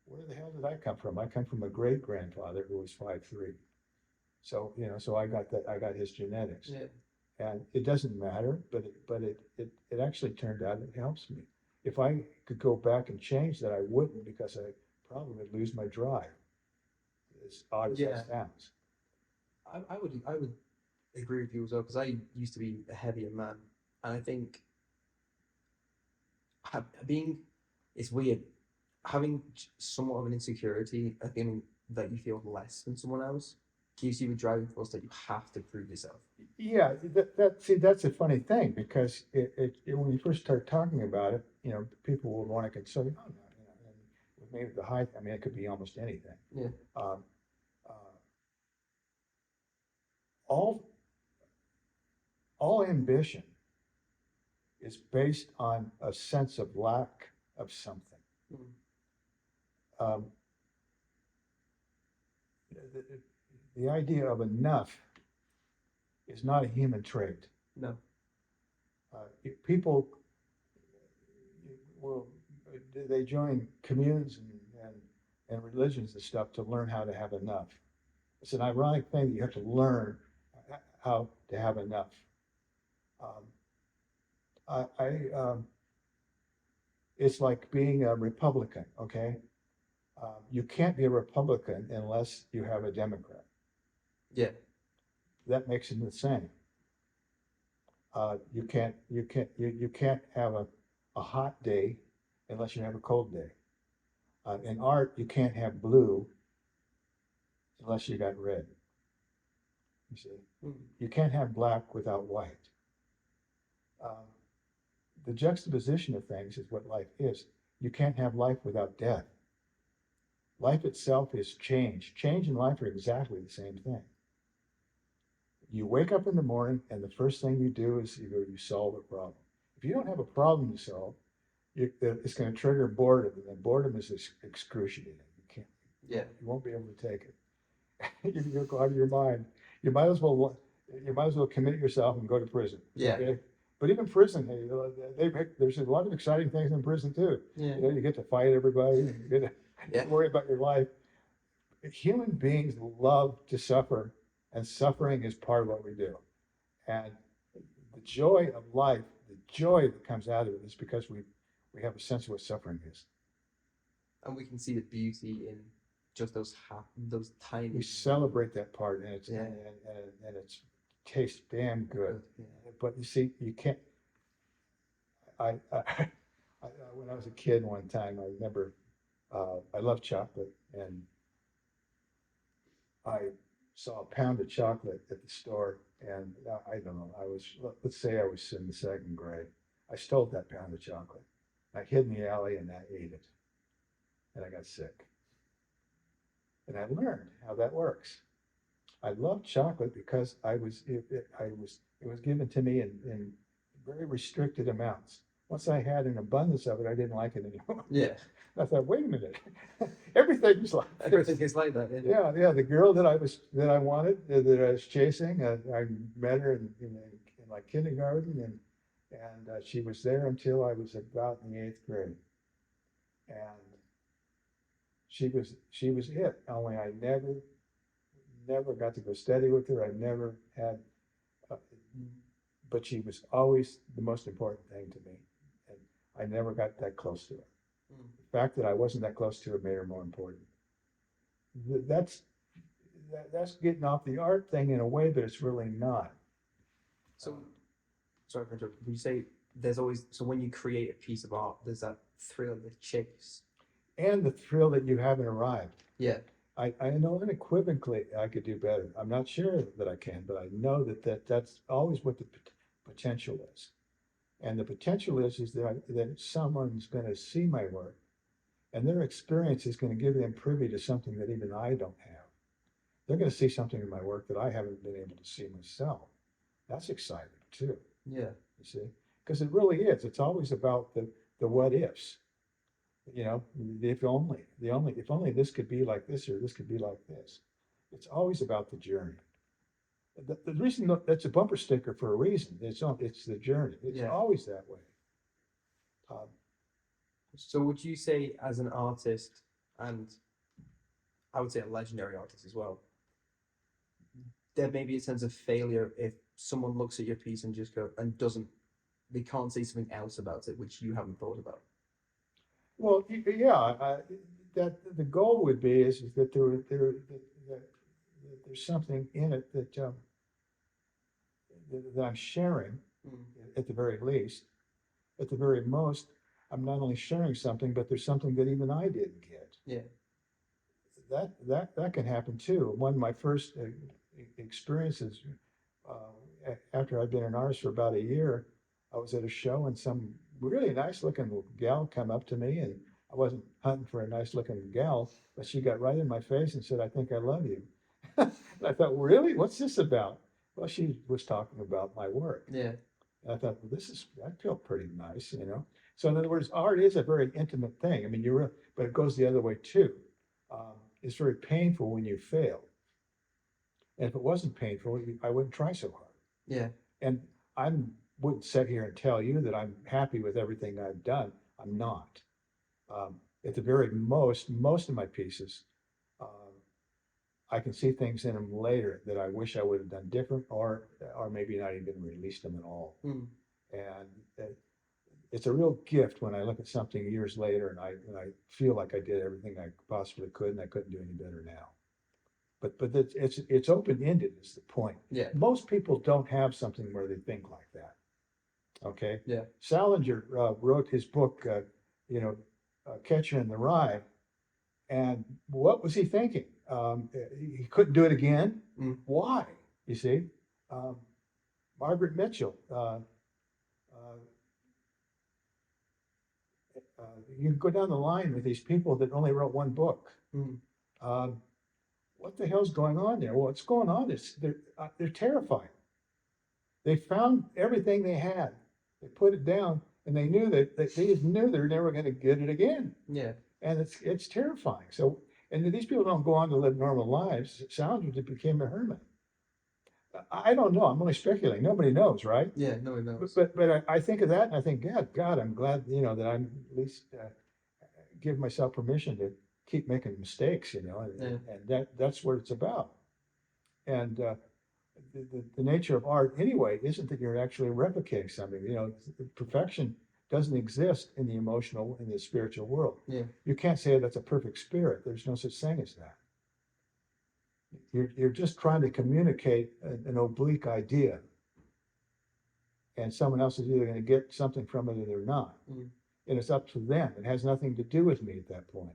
Where the hell did I come from? I come from a great grandfather who was 5'3". So so I got that. I got his genetics. Yeah. And it doesn't matter, but it actually turned out it helps me. if I could go back and change that, I wouldn't, because I probably would lose my drive. As odd as Yeah. that sounds. I would agree with you as well, because I used to be a heavier man, and I think being it's weird having somewhat of an insecurity, a feeling that you feel less than someone else, gives you a driving force that you have to prove yourself. Yeah, see, that's a funny thing, because when you first start talking about it, people will want to console you. Oh, no, and with maybe the height, I mean, it could be almost anything. Yeah. Um, uh, all all ambition is based on a sense of lack of something. Mm. Um, the, the idea of enough is not a human trait. No. People will they join communes and religions and stuff to learn how to have enough. It's an ironic thing that you have to learn how to have enough. It's like being a Republican, okay? You can't be a Republican unless you have a Democrat. Yeah. That makes them the same. You can't have a hot day unless you have a cold day. In art, you can't have blue unless you got red. You see, you can't have black without white. The juxtaposition of things is what life is. You can't have life without death. Life itself is change. Change and life are exactly the same thing. You wake up in the morning, and the first thing you do is you solve a problem. If you don't have a problem to solve, it's going to trigger boredom, and then boredom is excruciating. Yeah. You won't be able to take it. You'll go out of your mind. You might as well commit yourself and go to prison. Yeah. Okay? But even prison, there's a lot of exciting things in prison too. Yeah. You get to fight everybody, and you get to worry about your life. Human beings love to suffer, and suffering is part of what we do. And the joy of life, the joy that comes out of it, is because we have a sense of what suffering is. And we can see the beauty in just those tiny. We celebrate that part, and Yeah. and it tastes damn good. Yeah. But you see, you can't. When I was a kid one time, I remember I loved chocolate, and I saw a pound of chocolate at the store, and I don't know, let's say I was in the second grade. I stole that pound of chocolate. I hid in the alley and I ate it, and I got sick. And I learned how that works. I loved chocolate because it was given to me in very restricted amounts. Once I had an abundance of it, I didn't like it anymore. Yeah. I thought, wait a minute, everything is like this. Everything is like that. Yeah. The girl that I wanted, that I was chasing, I met her in like kindergarten, and she was there until I was about in the 8th grade, and she was it. Only I never got to go steady with her. I never had, but she was always the most important thing to me, and I never got that close to her. The fact that I wasn't that close to her made her more important. That's getting off the art thing in a way, but it's really not. So, sorry for interrupting. You say there's always, so when you create a piece of art, there's that thrill, the chase, and the thrill that you haven't arrived. Yeah. I know unequivocally I could do better. I'm not sure that I can, but I know that's always what the potential is. And the potential is that someone's going to see my work, and their experience is going to give them privy to something that even I don't have. They're going to see something in my work that I haven't been able to see myself. That's exciting too. Yeah. You see, because it really is. It's always about the what ifs. If only this could be like this, or this could be like this. It's always about the journey. The reason that's a bumper sticker for a reason. It's the journey. It's always that way. So would you say, as an artist, and I would say a legendary artist as well, there may be a sense of failure if someone looks at your piece and just they can't say something else about it which you haven't thought about? Well, yeah, that the goal would be is that that there's something in it that I'm sharing Mm. at the very least. At the very most, I'm not only sharing something, but there's something that even I didn't get. Yeah. That can happen too. One of my first experiences after I'd been an artist for about a year, I was at a show and some really nice looking gal come up to me, and I wasn't hunting for a nice looking gal, but she got right in my face and said, "I think I love you." And I thought, really? What's this about? Well, she was talking about my work. Yeah. And I thought, well, that felt pretty nice, you know? So in other words, art is a very intimate thing. I mean, but it goes the other way too. It's very painful when you fail. And if it wasn't painful, I wouldn't try so hard. Yeah. And I wouldn't sit here and tell you that I'm happy with everything I've done. I'm not. At the very most of my pieces, I can see things in them later that I wish I would have done different, or maybe not even released them at all. Mm. And it's a real gift when I look at something years later and I feel like I did everything I possibly could and I couldn't do any better now. But it's open ended is the point. Yeah. Most people don't have something where they think like that. Okay. Yeah. Salinger wrote his book, Catcher in the Rye, and what was he thinking? He couldn't do it again. Mm. Why? You see, Margaret Mitchell. You can go down the line with these people that only wrote one book. Mm. What the hell's going on there? Well, what's going on is they're terrified. They found everything they had. They put it down, and they knew that they just knew they were never going to get it again. Yeah. And it's terrifying. So, and these people don't go on to live normal lives. Salinger just became a hermit. I don't know. I'm only speculating. Nobody knows, right? Yeah. No one knows. But I think of that, and I think, God, I'm glad that I'm at least give myself permission to keep making mistakes, and that's what it's about. And the nature of art, anyway, isn't that you're actually replicating something. Perfection doesn't exist in the emotional, in the spiritual world. Yeah. You can't say that's a perfect spirit. There's no such thing as that. You're just trying to communicate an oblique idea, and someone else is either going to get something from it or they're not. Mm. And it's up to them. It has nothing to do with me at that point.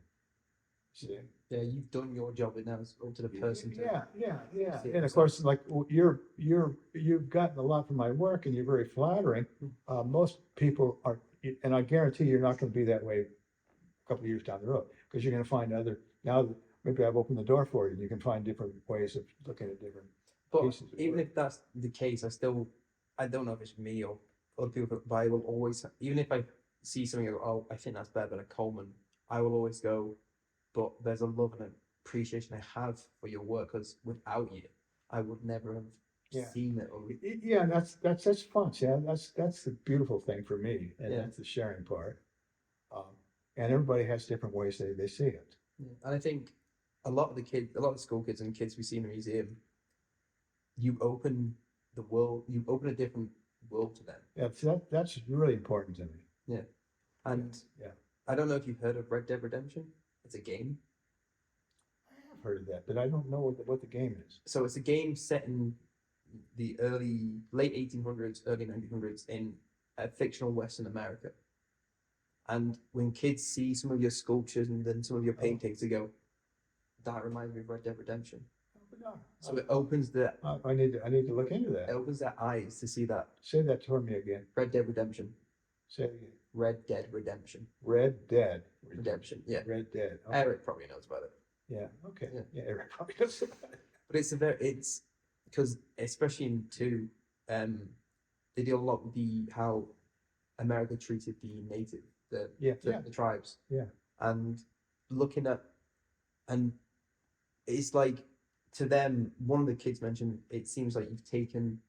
See? Yeah, you've done your job, and now it's up to the person to. Yeah. see it And of course, like you've gotten a lot from my work, and you're very flattering. Most people are, and I guarantee you're not going to be that way a couple of years down the road, because you're going to find now that maybe I've opened the door for you, and you can find different ways of looking at different But pieces of even work. if that's the case, I don't know if it's me or other people, but I will always, even if I see something, I go, oh, I think that's better than a Coleman, I will always go, but there's a love and appreciation I have for your work, because without you, I would never have seen it. Yeah, and that's fun. Yeah, that's the beautiful thing for me, and Yeah. that's the sharing part. And everybody has different ways they see it. Yeah. And I think a lot of school kids and kids we see in the museum, you open a different world to them. Yeah, that's really important to me. Yeah. And Yeah. I don't know if you've heard of Red Dead Redemption. It's a game. I have heard of that, but I don't know what the game is. So it's a game set in the late 1800s, early 1900s in a fictional Western America. And when kids see some of your sculptures and then some of your paintings, they go, that reminds me of Red Dead Redemption. So it opens I need to look into that. it opens their eyes to see that. Say that for me again. Red Dead Redemption. Say it again. Red Dead Redemption. Red Dead Redemption. Yeah. Red Dead. Okay. Eric probably knows about it. Yeah. Okay. Yeah. Yeah. Eric probably knows about it. But it's because especially in two, they deal a lot with how America treated the native, the tribes. Yeah. And and it's like, to them, one of the kids mentioned, it seems like you've taken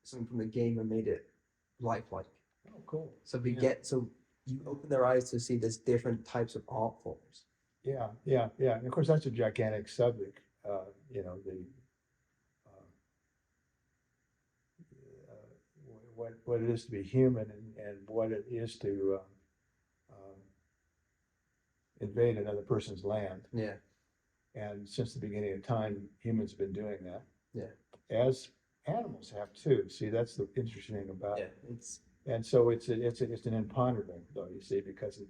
something from the game and made it lifelike. Oh, cool. So you open their eyes to see there's different types of art forms. Yeah. And of course, that's a gigantic subject. What it is to be human, and what it is to invade another person's land. Yeah. And since the beginning of time, humans have been doing that. Yeah. As animals have too. See, that's the interesting thing about Yeah. it. It's And so it's an imponderable though, you see, because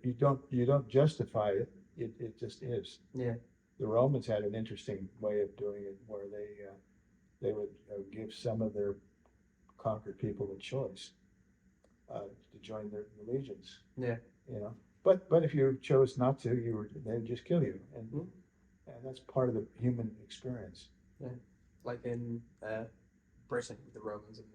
you don't justify it. It just is. yeah. The Romans had an interesting way of doing it, where they would give some of their conquered people a choice to join their legions. Yeah. You know, but if you chose not to, they'd just kill you, Mhm. and that's part of the human experience. Yeah. Like in Britain with the Romans and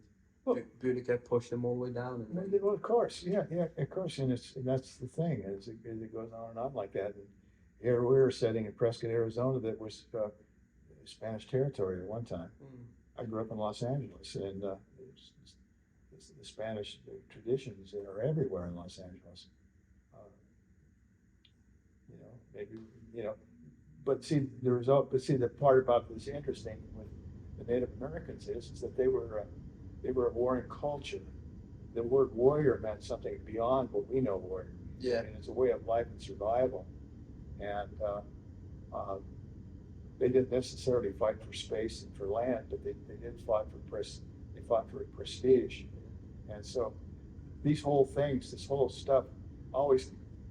Well, Boudicca pushed them all the way down. And then, Well, of course, yeah, of course, and that's the thing, as it goes on and on like that. And here we were sitting in Prescott, Arizona, that was Spanish territory at one time. I grew up in Los Angeles, and the Spanish traditions are everywhere in Los Angeles. You know, maybe but see the result. But see, the part about this interesting with the Native Americans is that they were a warring culture. The word warrior meant something beyond what we know warrior. Yeah. And it's a way of life and survival. And they didn't necessarily fight for space and for land, but they did fight for they fought for prestige. And so these whole things, this whole stuff,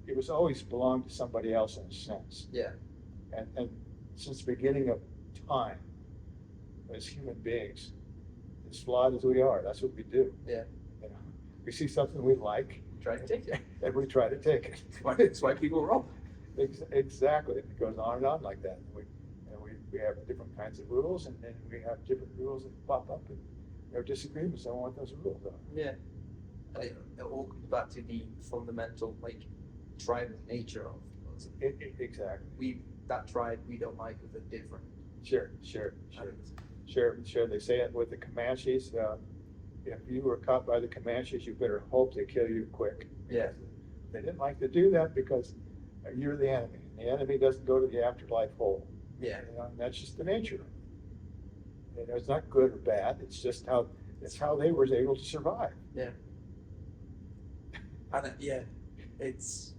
it was always belonged to somebody else in a sense. Yeah. And since the beginning of time, as human beings, as flawed as we are, that's what we do. Yeah. You know, we see something we like, Try to take it. and we try to take it. That's why people rob. Exactly. It goes on and on like that. We have different kinds of rules, and then we have different rules that pop up, and there are disagreements on what those rules are. Yeah. It all comes back to the fundamental, like, tribal nature of us. Exactly. That tribe we don't like because they're different. Sure. They say it with the Comanches. If you were caught by the Comanches, you better hope they kill you quick. Yeah. They didn't like to do that because you're the enemy. And the enemy doesn't go to the afterlife hole. Yeah. You know, and that's just the nature. You know, it's not good or bad. It's just how they were able to survive. Yeah. And it's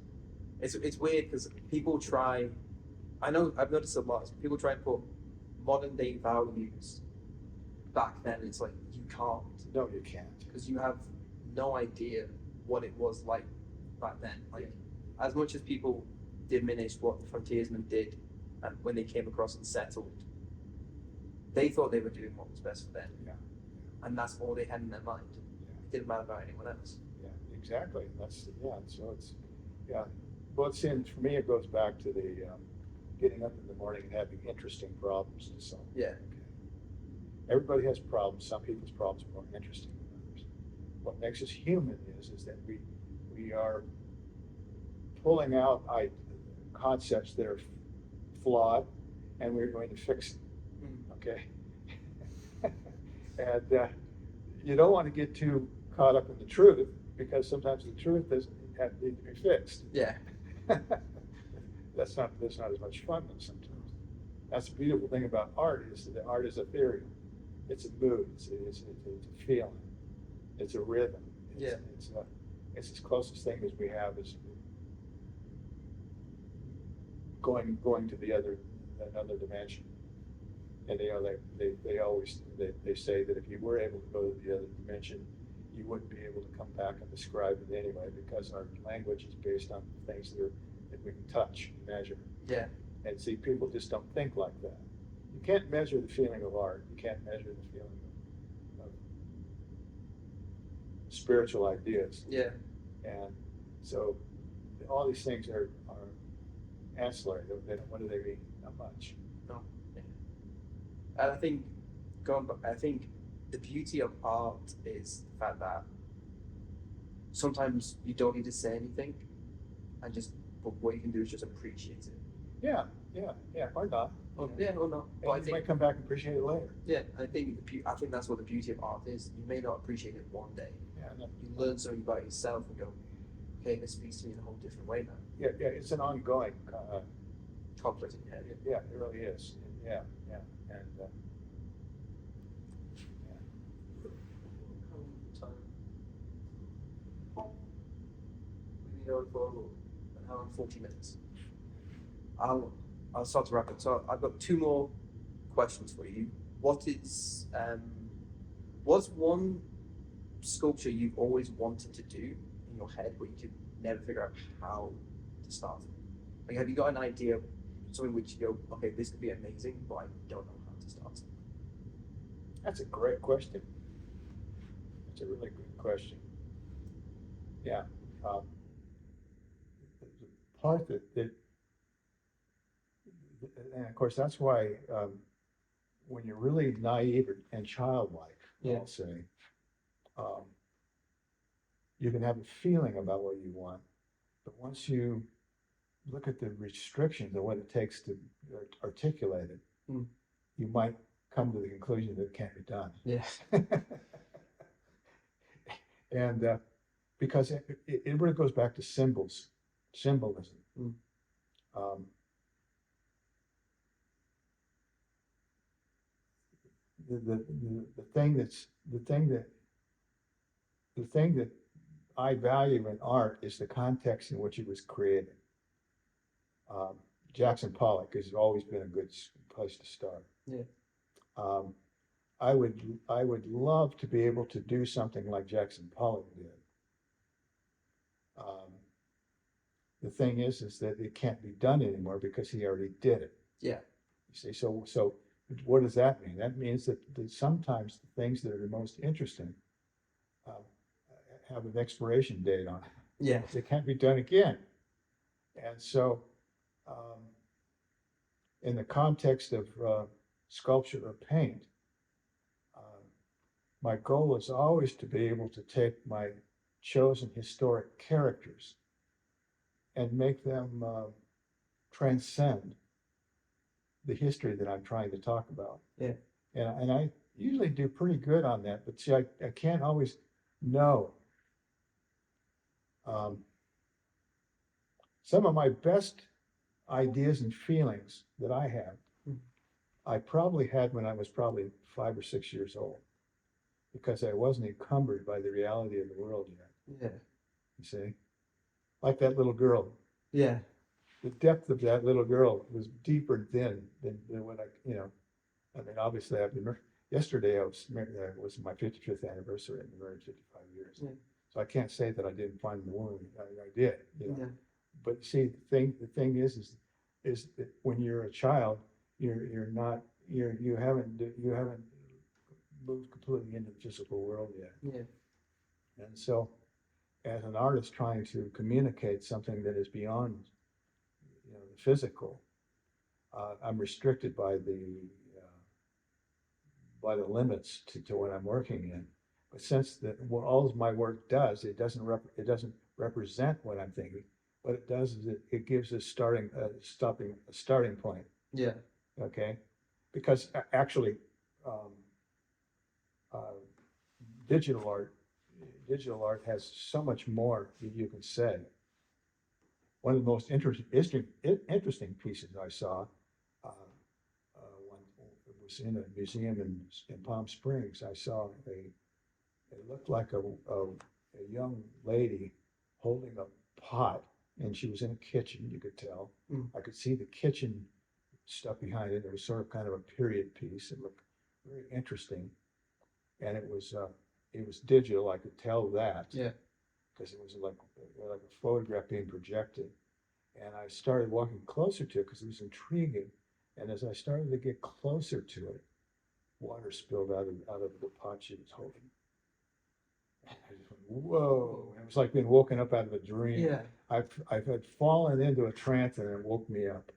weird because people try. I know I've noticed a lot. People try and put modern day values back then. It's like you can't. No, you can't. Because you have no idea what it was like back then. Like, as much as people diminish what the frontiersmen did and when they came across and settled, they thought they were doing what was best for them. Yeah. And that's all they had in their mind. Yeah. It didn't matter about anyone else. Yeah, exactly. So well, it seems for me it goes back to the getting up in the morning and having interesting problems to solve. Yeah. Okay. Everybody has problems. Some people's problems are more interesting than others. What makes us human is that we are pulling out concepts that are flawed, and we're going to fix them. Okay. And you don't want to get too caught up in the truth, because sometimes the truth doesn't need to be fixed. Yeah. That's not as much fun sometimes. That's the beautiful thing about art, is that art is ethereal. It's a mood. It's a feeling. It's a rhythm. It's as closest thing as we have is going to another dimension. And they always say that if you were able to go to the other dimension, you wouldn't be able to come back and describe it anyway, because our language is based on things that we can touch and measure. Yeah. And see, people just don't think like that. You can't measure the feeling of art. You can't measure the feeling of spiritual ideas. Yeah. And so all these things are ancillary. What do they mean? Not much. No. Yeah. And I think the beauty of art is the fact that sometimes you don't need to say anything, and but what you can do is just appreciate it. Yeah, or not. Yeah, or not. But I You think, might come back and appreciate it later. yeah, I think that's what the beauty of art is. You may not appreciate it one day. Yeah, no. You learn something about yourself and go, okay, this speaks to me in a whole different way now. Yeah, it's an ongoing Conflict in your head. yeah, it really is. Yeah, and We need to follow hour and 40 minutes. I'll start to wrap it. So I've got two more questions for you. What's one sculpture you've always wanted to do in your head, but you could never figure out how to start? Like, have you got an idea of something which you go, okay, this could be amazing, but I don't know how to start? That's a great question. That's a really good question. Yeah. The part that and of course, that's why when you're really naive and childlike, Yeah. I'll say, um, you can have a feeling about what you want, but once you look at the restrictions of what it takes to articulate it, you might come to the conclusion that it can't be done. Yes. And because it really goes back to symbolism. Um, the thing that I value in art is the context in which it was created. Jackson Pollock has always been a good place to start. Yeah. I would love to be able to do something like Jackson Pollock did. The thing is that it can't be done anymore because he already did it. Yeah. You see, so what does that mean? That means that sometimes the things that are the most interesting have an expiration date on it. Yeah. They can't be done again. And so, in the context of sculpture or paint, my goal is always to be able to take my chosen historic characters and make them transcend the history that I'm trying to talk about. Yeah. And I usually do pretty good on that, but see, I can't always know. Some of my best ideas and feelings that I have, I probably had when I was probably 5 or 6 years old, because I wasn't encumbered by the reality of the world yet. Yeah. You see, like that little girl. Yeah. The depth of that little girl was deeper then than what I mean, obviously I've been yesterday I was married, was my 55th anniversary. I've been married 55 years. Yeah. So I can't say that I didn't find the woman. I did, Yeah. But see, the thing is that when you're a child, you haven't moved completely into the physical world yet. Yeah. And so, as an artist trying to communicate something that is beyond, the physical, I'm restricted by the limits to what I'm working in. But since what all of my work does, it doesn't represent what I'm thinking. What it does is it gives a starting point. Yeah. Okay. Because actually, digital art has so much more that you can say. One of the most interesting pieces I saw when it was in a museum in Palm Springs. I saw it looked like a young lady holding a pot, and she was in a kitchen, you could tell. I could see the kitchen stuff behind it. It was sort of kind of a period piece. It looked very interesting. And it was digital, I could tell that. Yeah. Because it was like a photograph being projected. And I started walking closer to it because it was intriguing. And as I started to get closer to it, water spilled out of the pot she was holding. I just went, whoa. It was like being woken up out of a dream. Yeah. I've had fallen into a trance and it woke me up.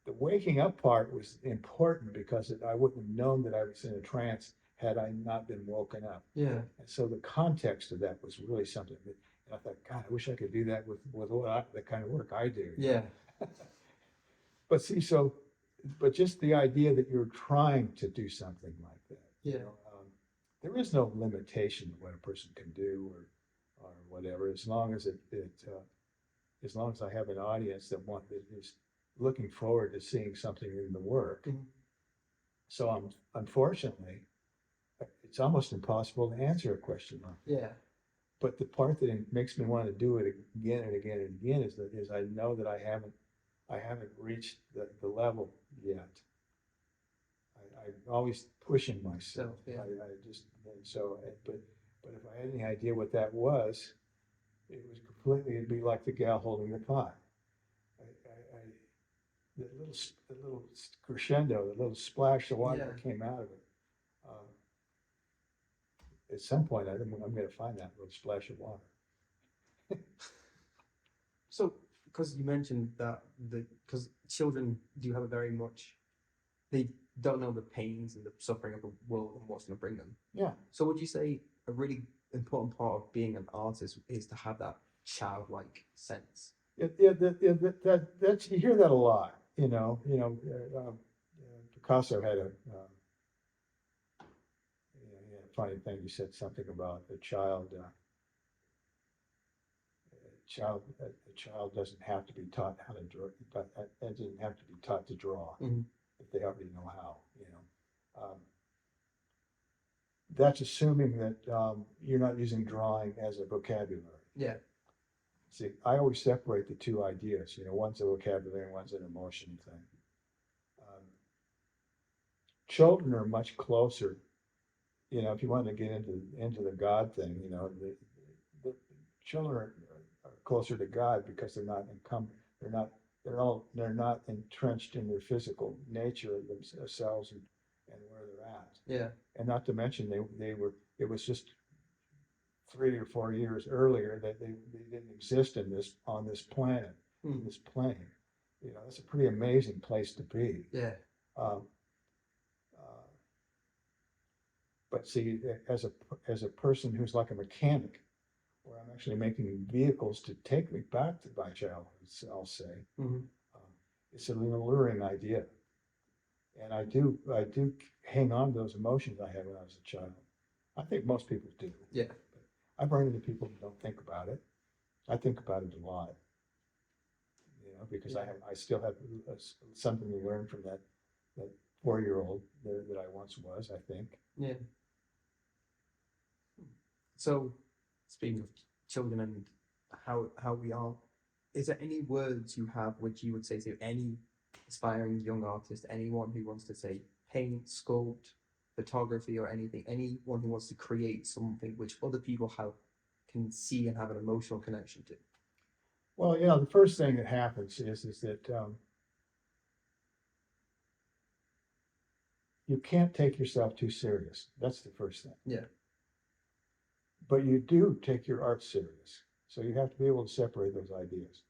The waking up part was important because I wouldn't have known that I was in a trance had I not been woken up. Yeah. And so the context of that was really something that, and I thought, God, I wish I could do that with the kind of work I do. Yeah. But see, but just the idea that you're trying to do something like that. Yeah. There is no limitation to what a person can do or whatever, as long as as long as I have an audience that is looking forward to seeing something in the work. Mm-hmm. So unfortunately, it's almost impossible to answer a question like that. Yeah. but the part that makes me want to do it again and again and again is I know that I haven't reached the level yet. I'm always pushing myself. So, yeah. I just, and so, but if I had any idea what that was, it was completely, it'd be like the gal holding the pot. The little crescendo, the little splash of water that came out of it. At some point, I'm going to find that little splash of water. So, because you mentioned that because children do have a very much, they don't know the pains and the suffering of the world and what's going to bring them. Yeah. So, would you say a really important part of being an artist is to have that childlike sense? That's you hear that a lot. Picasso had a funny thing. He said something about a child. A child doesn't have to be taught how to draw, but it doesn't have to be taught to draw if they already know how. That's assuming that you're not using drawing as a vocabulary. Yeah. See, I always separate the two ideas. One's a vocabulary and one's an emotion thing. Children are much closer. If you want to get into the God thing, the children are closer to God because they're not they're not entrenched in their physical nature of themselves and where they're at. Yeah. And not to mention it was just 3 or 4 years earlier that they didn't exist on this planet, in this plane. That's a pretty amazing place to be. Yeah. But see, as a person who's like a mechanic, where I'm actually making vehicles to take me back to my childhood, I'll say, it's an alluring idea, and I do hang on to those emotions I had when I was a child. I think most people do. Yeah. I've run into people who don't think about it. I think about it a lot, because I still have something to learn from that 4-year-old that I once was, I think. Yeah. So, speaking of children and how we are, is there any words you have which you would say to any aspiring young artist, anyone who wants to say paint, sculpt, photography, or anything, anyone who wants to create something which other people can see and have an emotional connection to? Well, the first thing that happens is that you can't take yourself too serious. That's the first thing. Yeah. But you do take your art serious. So you have to be able to separate those ideas.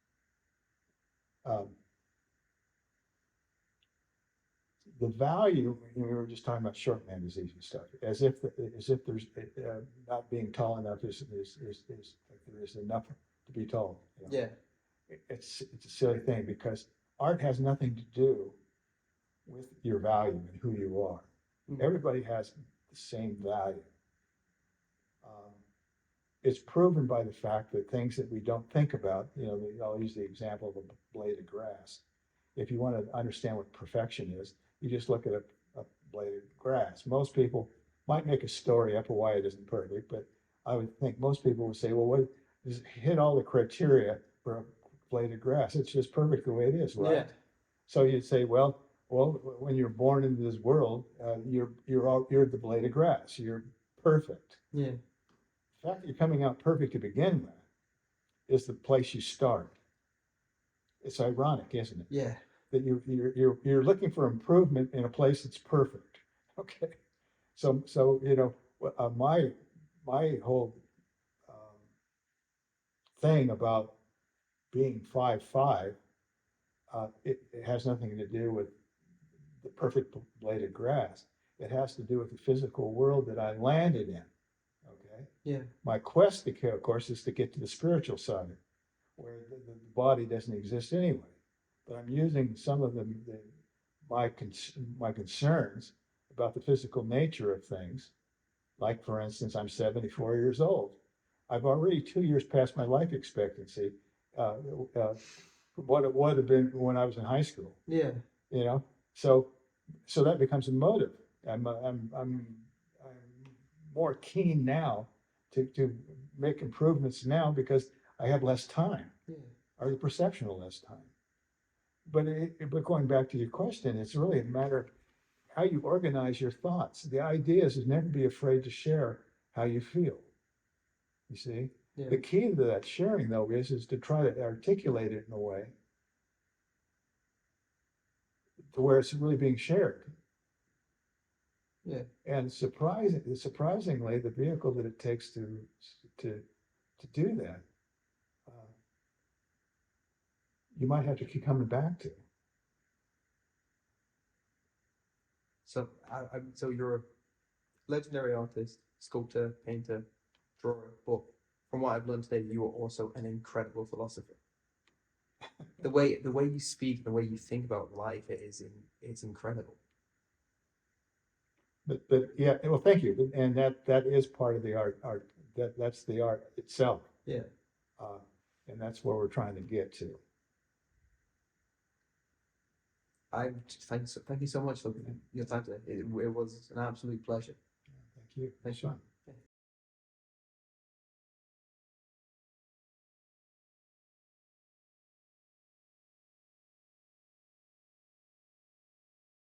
The value, we were just talking about shorthand disease and stuff, as if there's not being tall enough is there is enough to be told. Yeah. It's a silly thing because art has nothing to do with your value and who you are. Everybody has the same value. It's proven by the fact that things that we don't think about, I'll use the example of a blade of grass. If you want to understand what perfection is, you just look at a blade of grass. Most people might make a story up of why it isn't perfect, but I would think most people would say, well, what does it hit all the criteria for a blade of grass? It's just perfect the way it is, right? Yeah. So you'd say, well, when you're born into this world, you're the blade of grass. You're perfect. Yeah. The fact that you're coming out perfect to begin with is the place you start. It's ironic, isn't it? Yeah. That you're looking for improvement in a place that's perfect. Okay, so my whole thing about being 5'5", it has nothing to do with the perfect blade of grass. It has to do with the physical world that I landed in. Okay. Yeah. My quest, of course, is to get to the spiritual side, where the body doesn't exist anyway. But I'm using some of my concerns about the physical nature of things. Like, for instance, I'm 74 years old. I've already 2 years past my life expectancy. What it would have been when I was in high school. Yeah. So that becomes a motive. I'm more keen now to make improvements now because I have less time, Yeah. or the perception of less time. But going back to your question, it's really a matter of how you organize your thoughts. The idea is never be afraid to share how you feel. You see, Yeah. the key to that sharing though is to try to articulate it in a way to where it's really being shared. Yeah. And surprisingly, the vehicle that it takes to do that, uh, you might have to keep coming back to. So, so you're a legendary artist, sculptor, painter, drawer, but from what I've learned today, you are also an incredible philosopher. The way you speak, the way you think about life, it's incredible. But yeah, well, thank you. And that is part of the art. That's the art itself. Yeah. Uh, and that's where we're trying to get to. I thank you so much for your time today. It was an absolute pleasure. Thank you. Thank you. Fun.